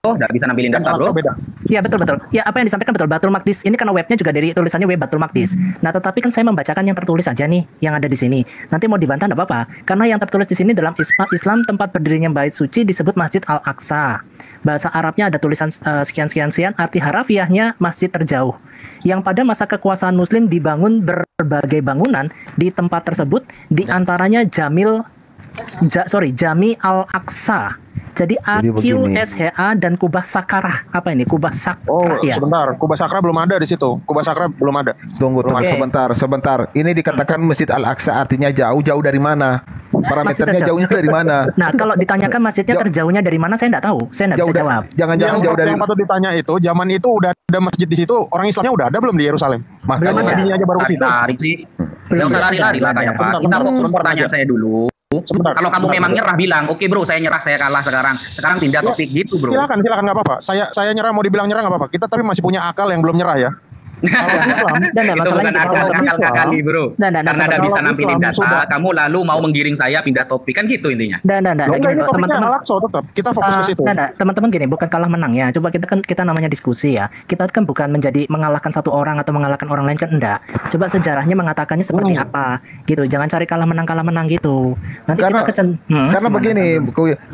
nggak bisa nampilin data bro. Iya betul. Ya apa yang disampaikan betul. Baitul Maqdis ini karena webnya juga dari tulisannya web Baitul Maqdis. Nah tetapi kan saya membacakan yang tertulis aja nih, yang ada di sini. Nanti mau dibantah nggak apa-apa. Karena yang tertulis di sini dalam Islam tempat berdirinya bait suci disebut Masjid Al-Aqsa. Bahasa Arabnya ada tulisan sekian. Arti harafiahnya masjid terjauh. Yang pada masa kekuasaan Muslim dibangun berbagai bangunan di tempat tersebut, di antaranya Jami Al-Aqsa. Jadi AQSHA dan Kubah Sakrah. Apa ini? Kubah Sakrah ya? Sebentar, Kubah Sakrah belum ada di situ. Kubah Sakrah belum ada. Tunggu sebentar. Ini dikatakan Masjid Al-Aqsa artinya jauh dari mana? Parameternya jauhnya dari mana? Nah, kalau ditanyakan masjidnya terjauhnya dari mana, saya nggak tahu. Saya nggak bisa jawab. Jangan-jangan jauh dari. Yang patut ditanya itu, zaman itu udah ada masjid di situ. Orang Islamnya udah ada belum di Yerusalem? Makanya aja baru ke situ. Tarik sih. Belum lari-lari lah kayak Pak. Kita fokus pertanyaan saya dulu. Kalau kamu memang nyerah bilang, oke bro, saya nyerah, saya kalah sekarang pindah topik gitu bro. Silakan nggak apa-apa. Saya nyerah, mau dibilang nyerah nggak apa-apa. Kita tapi masih punya akal yang belum nyerah ya. Itu bukan akal kali bro. Karena ada bisa nampilin data, kamu lalu mau menggiring saya pindah topik kan gitu intinya. Teman-teman tetap kita fokus ke situ. Teman-teman gini, bukan kalah menang ya. Coba kita namanya diskusi ya. Kita kan bukan menjadi mengalahkan satu orang atau mengalahkan orang lain kan enggak. Coba sejarahnya mengatakannya seperti apa gitu. Jangan cari kalah menang gitu. Nanti karena begini,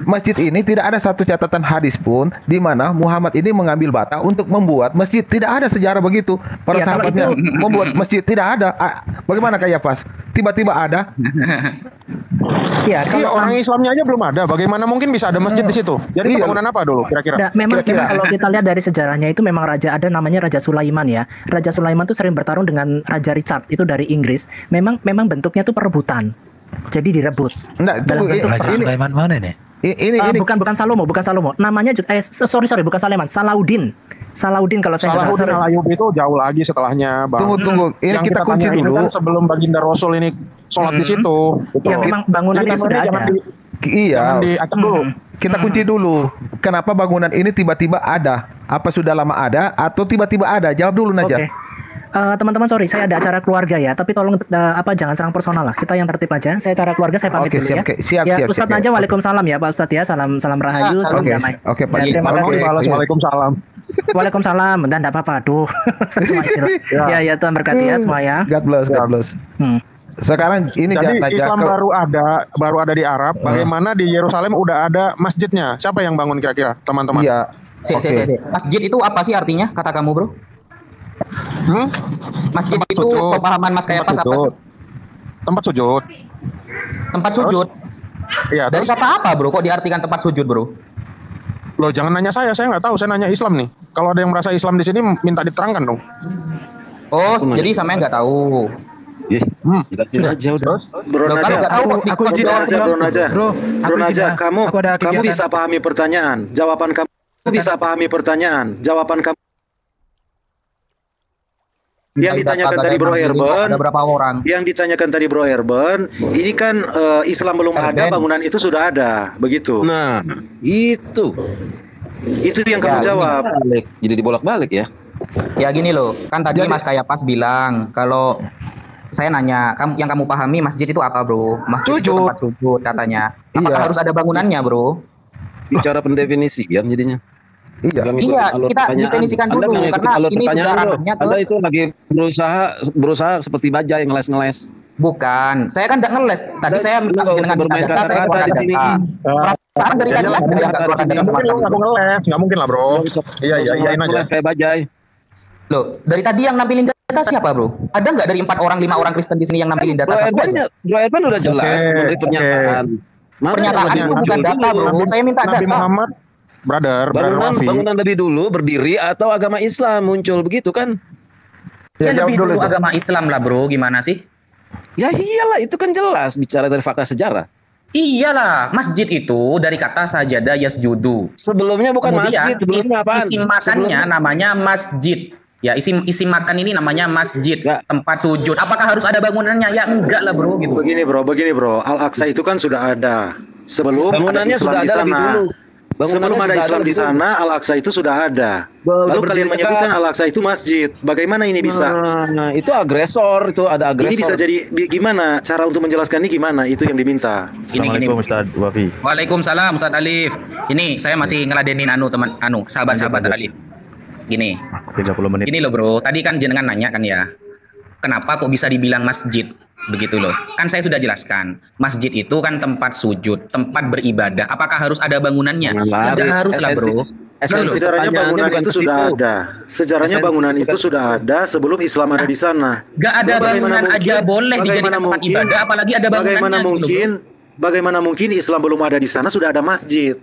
masjid ini tidak ada satu catatan hadis pun di mana Muhammad ini mengambil bata untuk membuat masjid. Tidak ada sejarah begitu. Para sahabatnya membuat masjid tidak ada. Bagaimana kayak pas? Tiba-tiba ada. Ya, kalau orang Islamnya aja belum ada. Bagaimana mungkin bisa ada masjid di situ? Jadi bangunan apa dulu kira-kira? Memang kalau kita lihat dari sejarahnya itu memang raja ada namanya Raja Sulaiman ya. Raja Sulaiman tuh sering bertarung dengan Raja Richard itu dari Inggris. Memang bentuknya tuh perebutan. Jadi direbut. Raja Sulaiman mana nih? bukan Salomo. Namanya sorry bukan Saleman, Salahuddin kalau saya nggak salah. Salahuddin Al-Ayyubi itu jauh lagi setelahnya, Bang. Tunggu. Ini yang kita kunci dulu. kan sebelum baginda Rasul ini sholat di situ. Ya memang bangunan itu sudah ada. Jangan diacak dulu. Kita kunci dulu. Kenapa bangunan ini tiba-tiba ada? Apa sudah lama ada atau tiba-tiba ada? Jawab dulu Najah. Oke. Teman-teman sorry, saya ada acara keluarga ya, tapi tolong jangan serang personal lah. Kita yang tertib aja. Saya acara keluarga, saya pamit dulu ya. Siap. Ustadz Najah, waalaikumsalam ya Pak Ustadz ya. Salam rahayu, salam damai. Oke, Pak. Terima kasih. Waalaikumsalam. Waalaikumsalam. Dan enggak apa-apa. Aduh. Cuma istilah. Ya Tuhan berkati ya semua ya. God bless. Sekarang ini jadi Islam baru ada di Arab. Bagaimana di Yerusalem udah ada masjidnya? Siapa yang bangun kira-kira, teman-teman? Iya. Masjid itu apa sih artinya? Kata kamu, Bro? Masjid tempat itu sujud. pemahaman Mas Kayapas apa sih? Tempat sujud. Tempat sujud. Iya. Dari kata apa, Bro? Kok diartikan tempat sujud, Bro? Loh, jangan nanya saya nggak tahu. Saya nanya Islam nih. Kalau ada yang merasa Islam di sini, minta diterangkan dong. Oh, jadi sama nggak tahu. Sudah jauh terus. Bro Najah, kamu bisa pahami pertanyaan. Jawaban kamu bisa pahami pertanyaan. Jawaban kamu yang ditanyakan tadi Bro Herben, ada berapa orang? Yang ditanyakan tadi Bro Herben, ini kan Islam belum ada, bangunan itu sudah ada, begitu. Nah, itu yang kamu jawab. Jadi dibolak-balik ya. Ya gini loh, kan tadi Mas Kayapas bilang kalau saya nanya, yang kamu pahami masjid itu apa, Bro? Masjid itu tempat sujud katanya. Apakah harus ada bangunannya, Bro? Bicara pendefinisian jadinya. Iya, kita definisikan dulu karena ini sudah ranahnya Anda itu lagi berusaha seperti bajai ngeles-ngeles. Bukan, saya kan tidak ngeles. Tadi saya dengan data, saya keluarkan data. Perasaan dari tadi yang keluarkan data sama sekali. Nggak mungkin lah, Bro. Iyain aja. Kayak bajai. Loh, dari tadi yang nampilin data siapa, Bro? Ada nggak dari 4 orang, 5 orang Kristen di sini yang nampilin data satu aja? Bro Evan udah jelas memberi pernyataan. Pernyataan itu bukan data, Bro. Saya minta data. Nabi Muhammad, Brother Wafi. Bangunan lebih dulu berdiri atau agama Islam muncul begitu kan? Ya lebih dulu agama Islam lah, Bro. Gimana sih? Ya iyalah, itu kan jelas bicara dari fakta sejarah. Iyalah, masjid itu dari kata sajadah yasjudu. Sebelumnya bukan masjid, sebelumnya apaan? Isi makannya namanya masjid. Ya, isi makan ini namanya masjid, tempat sujud. Apakah harus ada bangunannya? Ya enggak lah, Bro, gitu. Begini, Bro. Al-Aqsa itu kan sudah ada sebelum ada Islam di sana. Sebelum ada Islam di sana, Al-Aqsa itu sudah ada. Lalu kalian menyebutkan Al-Aqsa itu masjid. Bagaimana ini bisa? Nah, itu agresor, itu ada agresor. Ini bisa jadi gimana? Cara untuk menjelaskan ini gimana? Itu yang diminta. Assalamualaikum Ustaz Wafi. Waalaikumsalam Ustaz Alif. Ini saya masih ngeladenin sahabat-sahabat Alif. Gini. 30 menit. Ini loh, Bro. Tadi kan jenengan nanya kan ya. Kenapa kok bisa dibilang masjid? Begitu loh. Kan saya sudah jelaskan. Masjid itu kan tempat sujud, tempat beribadah. Apakah harus ada bangunannya? Tidak harus lah, Bro. Sejarahnya bangunan itu sudah ada. Sejarahnya bangunan itu sudah ada sebelum Islam ada di sana. Gak ada bangunan aja boleh dijadikan tempat ibadah, apalagi ada bangunannya. Bagaimana mungkin Islam belum ada di sana sudah ada masjid?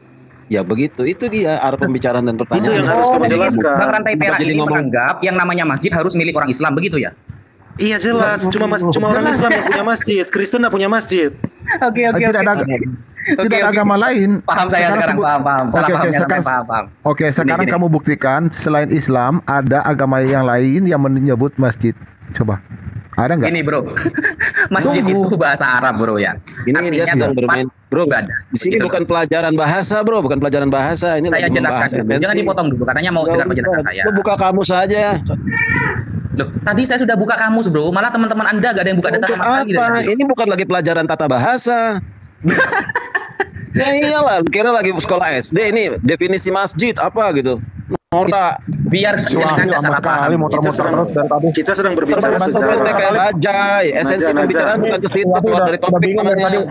Ya begitu, itu dia arah pembicaraan dan pertanyaan. Itu yang harus kamu jelaskan. Bang Rantai Perak ini menganggap yang namanya masjid harus milik orang Islam, begitu ya? Iya jelas, cuma orang Islam yang punya masjid, Kristen tidak punya masjid. Oke. Tidak ada agama lain. Paham saya sekarang, paham. Salah paham. Oke, sekarang kamu buktikan selain Islam ada agama yang lain yang menyebut masjid. Coba. Ada nggak? Ini, Bro. Masjid itu bahasa Arab, Bro ya. Ini dia sedang bermain, Bro. Di sini bukan pelajaran bahasa, Bro, bukan pelajaran bahasa. Ini saya jelaskan dulu. Jangan dipotong dulu. Katanya mau dengar penjelasan saya. Buka kamus saja. Loh, tadi saya sudah buka kamus, Bro. Malah teman-teman Anda gak ada yang buka data sama sekali. Ini bukan lagi pelajaran tata bahasa. Ya iyalah, kira lagi sekolah SD ini definisi masjid apa gitu. Norak. Biar Anda salah paham. Kita sedang berbicara sejarah. Bajai. Esensi pembicaraan bukan ke situ, dari topik namanya.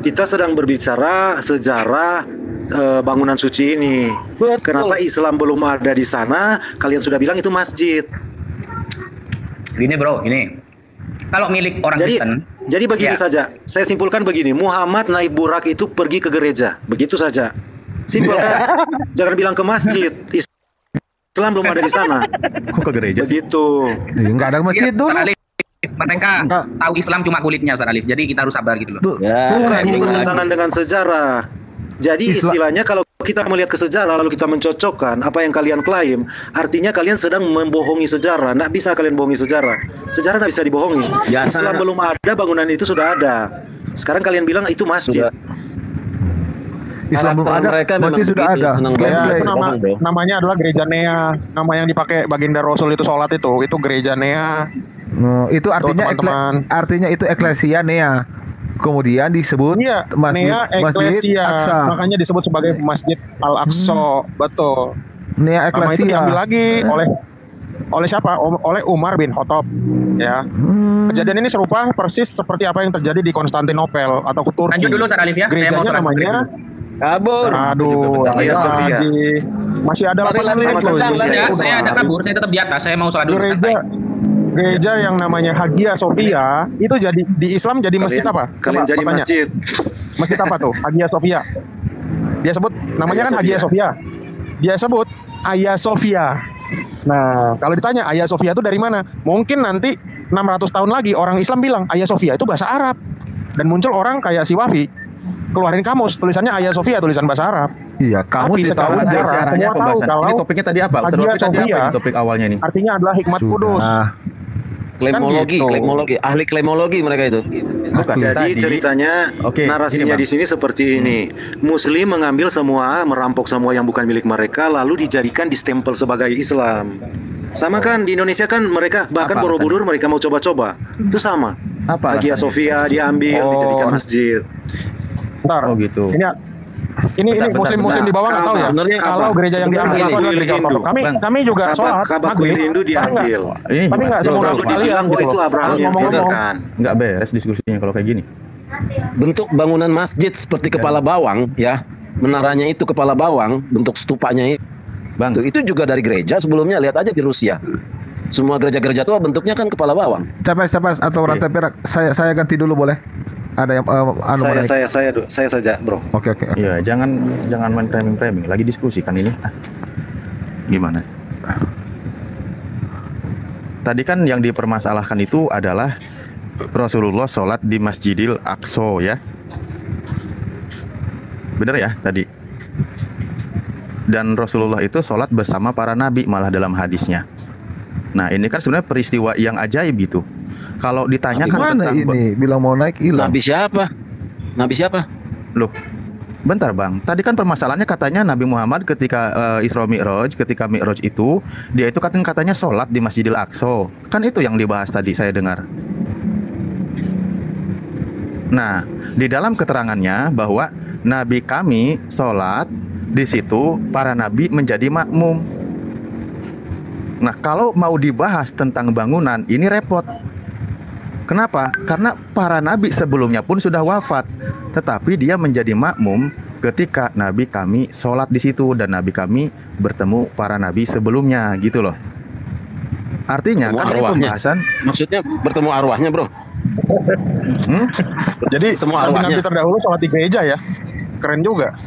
Kita sedang berbicara sejarah bangunan suci ini. Betul. Kenapa Islam belum ada di sana? Kalian sudah bilang itu masjid. Gini, Bro, ini. Kalau milik orang Kristen. Jadi begini saja. Saya simpulkan begini. Muhammad naik burak itu pergi ke gereja. Begitu saja. Simpel kan? Jangan bilang ke masjid. Islam belum ada di sana. Kok ke gereja? Begitu. Enggak ada masjid dulu. Mereka tahu Islam cuma kulitnya, Ustaz Alif. Jadi kita harus sabar gitu loh. Bukan, ini bertentangan dengan sejarah. Jadi istilahnya kalau kita melihat ke sejarah lalu kita mencocokkan apa yang kalian klaim, artinya kalian sedang membohongi sejarah. Nggak bisa kalian bohongi sejarah. Sejarah nggak bisa dibohongi. Islam belum ada, bangunan itu sudah ada. Sekarang kalian bilang itu masjid. Islam belum ada, masjid sudah ada. Namanya adalah gereja Nea. Nama yang dipakai baginda Rasul itu sholat itu gereja Nea. Itu artinya artinya itu eklesia Nea. Kemudian disebut Nea Eklesia. Makanya disebut sebagai Masjid Al-Aqsa. Betul. Nea Eklesia. Nama itu diambil lagi oleh siapa? Oleh Umar bin Khattab. Ya. Kejadian ini serupa persis seperti apa yang terjadi di Konstantinopel atau Turki. Lanjut dulu, Ustaz Alif ya. Gerejanya namanya kabur. Aduh, masih ada 8 menit. Saya ada kabur, saya tetap di atas. Saya mau sholat dulu. Gereja yang namanya Hagia Sophia itu jadi di Islam jadi masjid apa? Kalian jadi masjid. Masjid apa tuh? Hagia Sophia. Dia sebut namanya kan Hagia Sophia. Dia sebut Hagia Sophia. Nah, kalau ditanya Hagia Sophia itu dari mana? Mungkin nanti 600 tahun lagi orang Islam bilang Hagia Sophia itu bahasa Arab. Dan muncul orang kayak si Wafi keluarin kamus tulisannya Hagia Sophia tulisan bahasa Arab. Iya, kamus secara sejarah semua tahu kalau ini topiknya tadi apa? Hagia Sophia Topik awalnya ini. Artinya adalah hikmat kudus. Klemologi, ahli klemologi mereka itu. Bukan. Jadi ceritanya, narasinya di sini seperti ini. Muslim mengambil semua, merampok semua yang bukan milik mereka, lalu dijadikan distempel sebagai Islam. Sama kan di Indonesia kan mereka bahkan Borobudur mereka mau coba-coba. Itu sama. Hagia Sophia diambil, dijadikan masjid. Bentar. Oh gitu. Ini muslim di bawah nggak tahu ya. Kalau gereja yang diambil itu adalah gereja Ortodok. Kami juga sholat. Kaabah kuil Hindu diambil. Tapi nggak semua kalian gitu. Itu Abraham yang kan. Nggak beres diskusinya kalau kayak gini. Bentuk bangunan masjid seperti kepala bawang ya. Menaranya itu kepala bawang, bentuk stupanya itu. Bang, itu juga dari gereja sebelumnya, lihat aja di Rusia. Semua gereja-gereja tua bentuknya kan kepala bawang. Capas atau rantai perak. Saya ganti dulu boleh? Ada yang saya saja, Bro. Oke. Iya, jangan main framing. Lagi diskusi kan ini. Gimana? Tadi kan yang dipermasalahkan itu adalah Rasulullah sholat di Masjidil Aqsa ya. Bener ya tadi. Dan Rasulullah itu sholat bersama para nabi malah dalam hadisnya. Nah ini kan sebenarnya peristiwa yang ajaib gitu. Kalau ditanyakan tentang ini bilang mau naik hilang. Nabi siapa? Loh, bentar bang. Tadi kan permasalahannya katanya Nabi Muhammad ketika Isra Mi'raj, ketika Mi'raj itu dia itu katanya sholat di Masjidil Aqsa. Kan itu yang dibahas tadi saya dengar. Nah, di dalam keterangannya bahwa Nabi kami sholat di situ, para nabi menjadi makmum. Nah, kalau mau dibahas tentang bangunan ini repot. Kenapa? Karena para nabi sebelumnya pun sudah wafat, tetapi dia menjadi makmum ketika nabi kami sholat di situ dan nabi kami bertemu para nabi sebelumnya, gitu loh. Artinya kan ini pembahasan. Maksudnya bertemu arwahnya, bro. Jadi nabi terdahulu sholat di gereja ya, keren juga.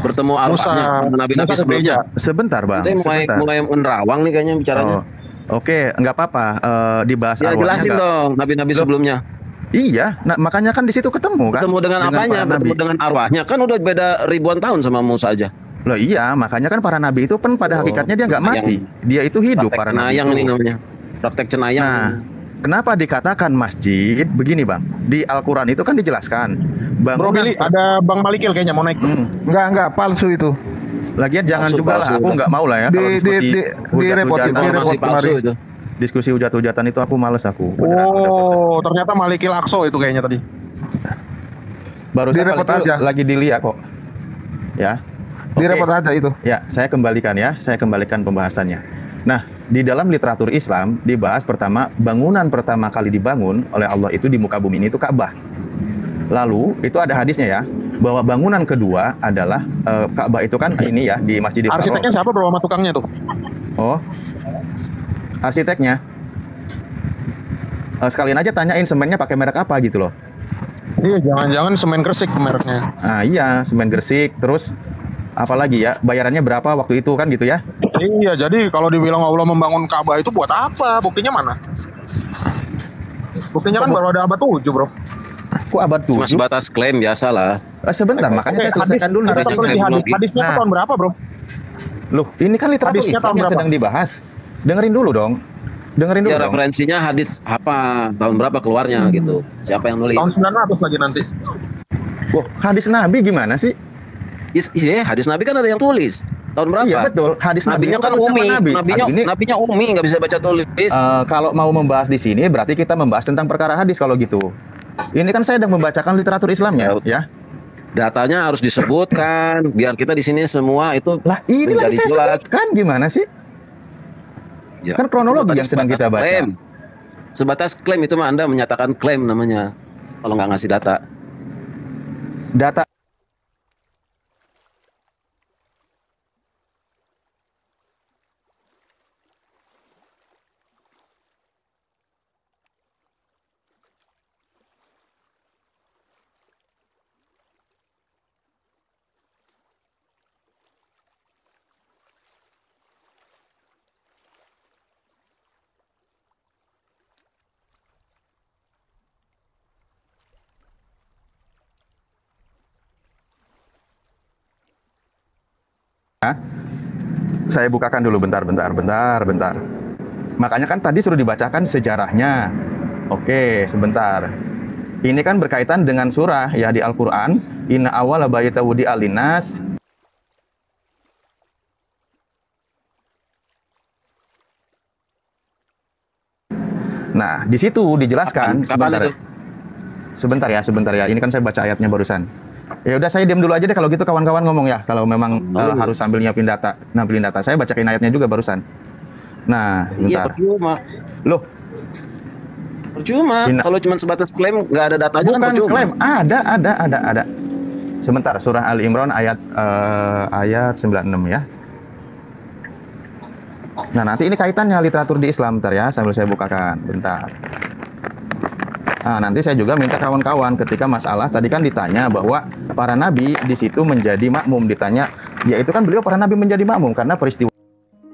Bertemu arwahnya nabi-nabi sebelumnya. Sebentar bang. Kita mulai menerawang nih kayaknya bicaranya. Oke, nggak apa-apa. Dibahas ya, arwahnya. Jelasin dong nabi-nabi sebelumnya. Iya, nah makanya kan di situ ketemu kan. Ketemu dengan apanya? Bertemu dengan arwahnya. Kan udah beda ribuan tahun sama Musa aja. Loh iya, makanya kan para nabi itu kan pada hakikatnya dia nggak mati. Dia itu hidup para nabi itu. Ini namanya. Praktek cenayang. Nah, kenapa dikatakan masjid? Begini bang, di Al-Quran itu kan dijelaskan. Bro Billy, ada Bang Malikil kayaknya mau naik. Enggak, palsu itu. Lagian jangan juga lah, aku nggak mau lah ya kalau diskusi hujat-hujatan. Diskusi hujat-hujatan itu aku males aku. Ternyata Malikil Aqsa itu kayaknya tadi. Barusan lagi dilihat kok. Ya. Direpot aja itu. Ya, saya kembalikan pembahasannya. Nah, di dalam literatur Islam dibahas pertama bangunan pertama kali dibangun oleh Allah itu di muka bumi ini itu Ka'bah. Lalu itu ada hadisnya ya bahwa bangunan kedua adalah Ka'bah itu kan ini ya di Masjidil Haram. Arsiteknya siapa bro sama tukangnya tuh? Oh, arsiteknya. Sekalian aja tanyain semennya pakai merek apa gitu loh. Iya, jangan-jangan semen Gresik mereknya. Ah iya, semen Gresik. Terus apalagi ya bayarannya berapa waktu itu kan gitu ya? Iya, jadi kalau dibilang Allah membangun Ka'bah itu buat apa? Buktinya mana? Buktinya kan baru ada abad 7, Bro. Kok abad 7? Cuma sebatas klaim biasa lah. Sebentar, makanya saya selesaikan dulu Hadisnya tahun berapa, Bro? Loh, ini kan literatur Islam yang sedang dibahas. Dengerin dulu dong. Dengerin dulu. Ya, referensinya hadis apa, tahun berapa keluarnya gitu. Siapa yang nulis? Tahun 900 lagi nanti. Wah, hadis Nabi gimana sih? Iya, hadis Nabi kan ada yang tulis. Tahun berapa? Iya betul. Hadis Nabi Nabinya itu kan ucapan umi. Nabi. Nabinya umi, nggak bisa baca tulis. Kalau mau membahas di sini, berarti kita membahas tentang perkara hadis kalau gitu. Ini kan saya sedang membacakan literatur Islamnya, ya. Datanya harus disebutkan, biar kita di sini semua itu. Lah, ini lagi saya sebutkan, gimana sih? Ya, kan kronologi yang sedang kita baca. Klaim. Sebatas klaim itu mah Anda menyatakan klaim namanya. Kalau nggak ngasih data. Data. Saya bukakan dulu bentar. Makanya kan tadi suruh dibacakan sejarahnya. Oke, sebentar. Ini kan berkaitan dengan surah ya di Al-Qur'an, inna awwala baita wudi'a linnas. Nah, di situ dijelaskan sebentar ya. Ini kan saya baca ayatnya barusan. Ya udah saya diam dulu aja deh kalau gitu kawan-kawan ngomong ya. Kalau memang harus sambil nampilin data. Saya bacain ayatnya juga barusan. Nah, bentar. Iya, percuma. Loh. Percuma. Kalau cuma sebatas klaim nggak ada datanya kan percuma. Klaim, ada. Sebentar, surah Ali Imran ayat 96 ya. Nah, nanti ini kaitannya literatur di Islam bentar ya, sambil saya bukakan. Bentar. Nah, nanti saya juga minta kawan-kawan ketika masalah tadi kan ditanya bahwa para nabi di situ menjadi makmum, ditanya, yaitu kan beliau para nabi menjadi makmum karena peristiwa.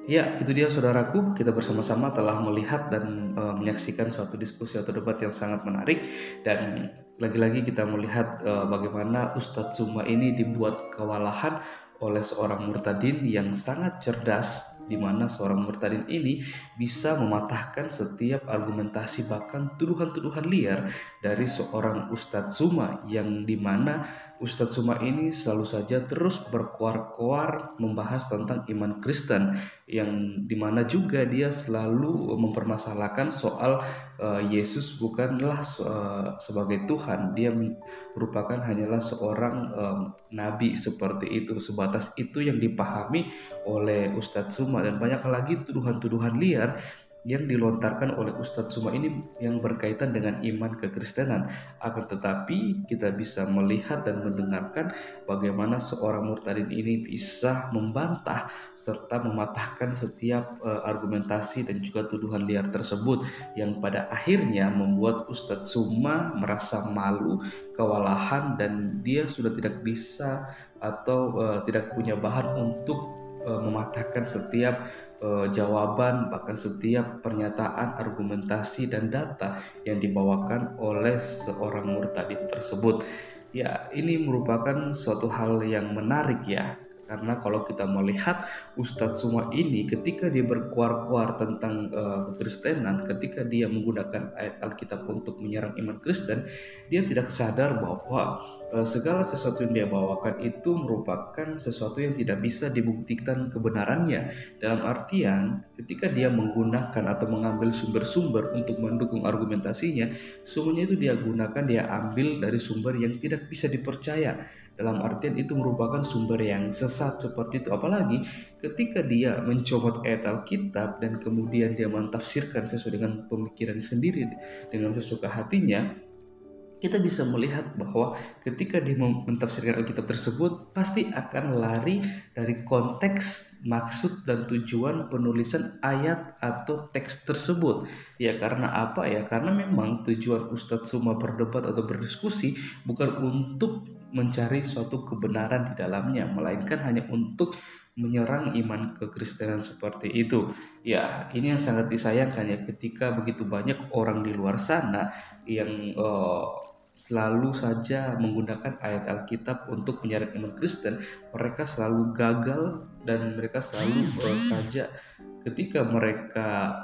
Ya, itu dia saudaraku, kita bersama-sama telah melihat dan menyaksikan suatu diskusi atau debat yang sangat menarik, dan lagi-lagi kita melihat bagaimana Ustadz Zuma ini dibuat kewalahan oleh seorang murtadin yang sangat cerdas, di mana seorang murtadin ini bisa mematahkan setiap argumentasi bahkan tuduhan-tuduhan liar dari seorang Ustadz Zuma, yang dimana Ustadz Zuma ini selalu saja terus berkoar-koar membahas tentang iman Kristen, yang dimana juga dia selalu mempermasalahkan soal Yesus bukanlah sebagai Tuhan, dia merupakan hanyalah seorang nabi seperti itu. Sebatas itu yang dipahami oleh Ustadz Zuma, dan banyak lagi tuduhan-tuduhan liar yang dilontarkan oleh Ustadz Zuma ini yang berkaitan dengan iman kekristenan. Akan tetapi kita bisa melihat dan mendengarkan bagaimana seorang murtadin ini bisa membantah serta mematahkan setiap argumentasi dan juga tuduhan liar tersebut, yang pada akhirnya membuat Ustadz Zuma merasa malu, kewalahan, dan dia sudah tidak bisa atau tidak punya bahan untuk mematahkan setiap jawaban, bahkan setiap pernyataan, argumentasi, dan data yang dibawakan oleh seorang murtadin tersebut. Ya, ini merupakan suatu hal yang menarik ya, karena kalau kita melihat Ustadz Zuma ini ketika dia berkuar-kuar tentang kekristenan, ketika dia menggunakan ayat Alkitab untuk menyerang iman Kristen, dia tidak sadar bahwa segala sesuatu yang dia bawakan itu merupakan sesuatu yang tidak bisa dibuktikan kebenarannya. Dalam artian ketika dia menggunakan atau mengambil sumber-sumber untuk mendukung argumentasinya, semuanya itu dia gunakan, dia ambil dari sumber yang tidak bisa dipercaya. Dalam artian itu merupakan sumber yang sesat seperti itu. Apalagi ketika dia mencomot ayat Alkitab dan kemudian dia mentafsirkan sesuai dengan pemikiran sendiri, dengan sesuka hatinya, kita bisa melihat bahwa ketika dia mentafsirkan Alkitab tersebut pasti akan lari dari konteks, maksud, dan tujuan penulisan ayat atau teks tersebut. Ya, karena apa ya? Karena memang tujuan Ustadz Zuma berdebat atau berdiskusi bukan untuk mencari suatu kebenaran di dalamnya, melainkan hanya untuk menyerang iman kekristenan seperti itu. Ya, ini yang sangat disayangkan ya, ketika begitu banyak orang di luar sana yang selalu saja menggunakan ayat Alkitab untuk menyerang iman Kristen. Mereka selalu gagal dan mereka selalu saja ketika mereka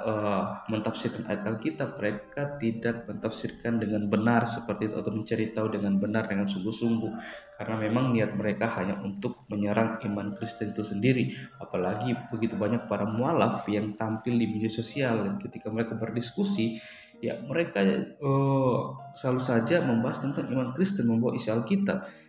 mentafsirkan ayat Alkitab, mereka tidak mentafsirkan dengan benar seperti itu atau mencari tahu dengan benar, dengan sungguh-sungguh, karena memang niat mereka hanya untuk menyerang iman Kristen itu sendiri. Apalagi begitu banyak para mualaf yang tampil di media sosial, dan ketika mereka berdiskusi, ya mereka selalu saja membahas tentang iman Kristen, membawa isi Alkitab.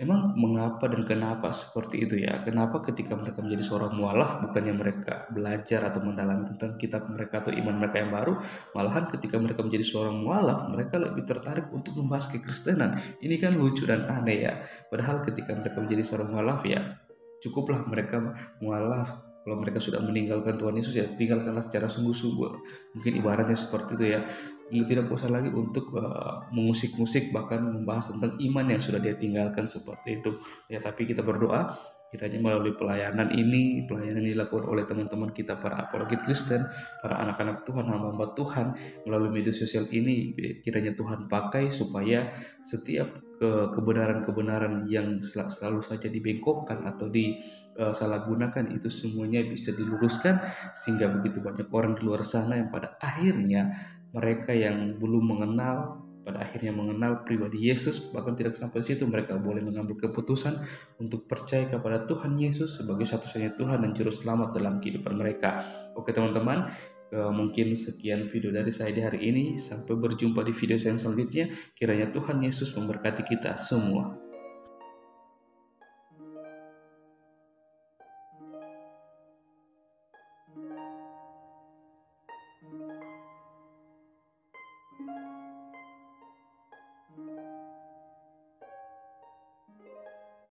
Emang mengapa dan kenapa seperti itu ya? Kenapa ketika mereka menjadi seorang mualaf, bukannya mereka belajar atau mendalami tentang kitab mereka atau iman mereka yang baru, malahan ketika mereka menjadi seorang mualaf, mereka lebih tertarik untuk membahas kekristenan. Ini kan lucu dan aneh ya. Padahal ketika mereka menjadi seorang mualaf, ya cukuplah mereka mualaf. Kalau mereka sudah meninggalkan Tuhan Yesus, ya tinggalkanlah secara sungguh-sungguh. Mungkin ibaratnya seperti itu ya. Tidak usah lagi untuk mengusik-musik, bahkan membahas tentang iman yang sudah dia tinggalkan seperti itu. Ya, tapi kita berdoa kiranya melalui pelayanan ini, pelayanan yang dilakukan oleh teman-teman kita para apologet Kristen, para anak-anak Tuhan, hamba-hamba Tuhan melalui media sosial ini, kiranya Tuhan pakai supaya setiap kebenaran-kebenaran yang selalu saja dibengkokkan atau disalahgunakan itu semuanya bisa diluruskan, sehingga begitu banyak orang di luar sana yang pada akhirnya mereka yang belum mengenal pada akhirnya mengenal pribadi Yesus, bahkan tidak sampai situ mereka boleh mengambil keputusan untuk percaya kepada Tuhan Yesus sebagai satu-satunya Tuhan dan juru selamat dalam kehidupan mereka. Oke teman-teman, mungkin sekian video dari saya di hari ini. Sampai berjumpa di video saya selanjutnya. Kiranya Tuhan Yesus memberkati kita semua.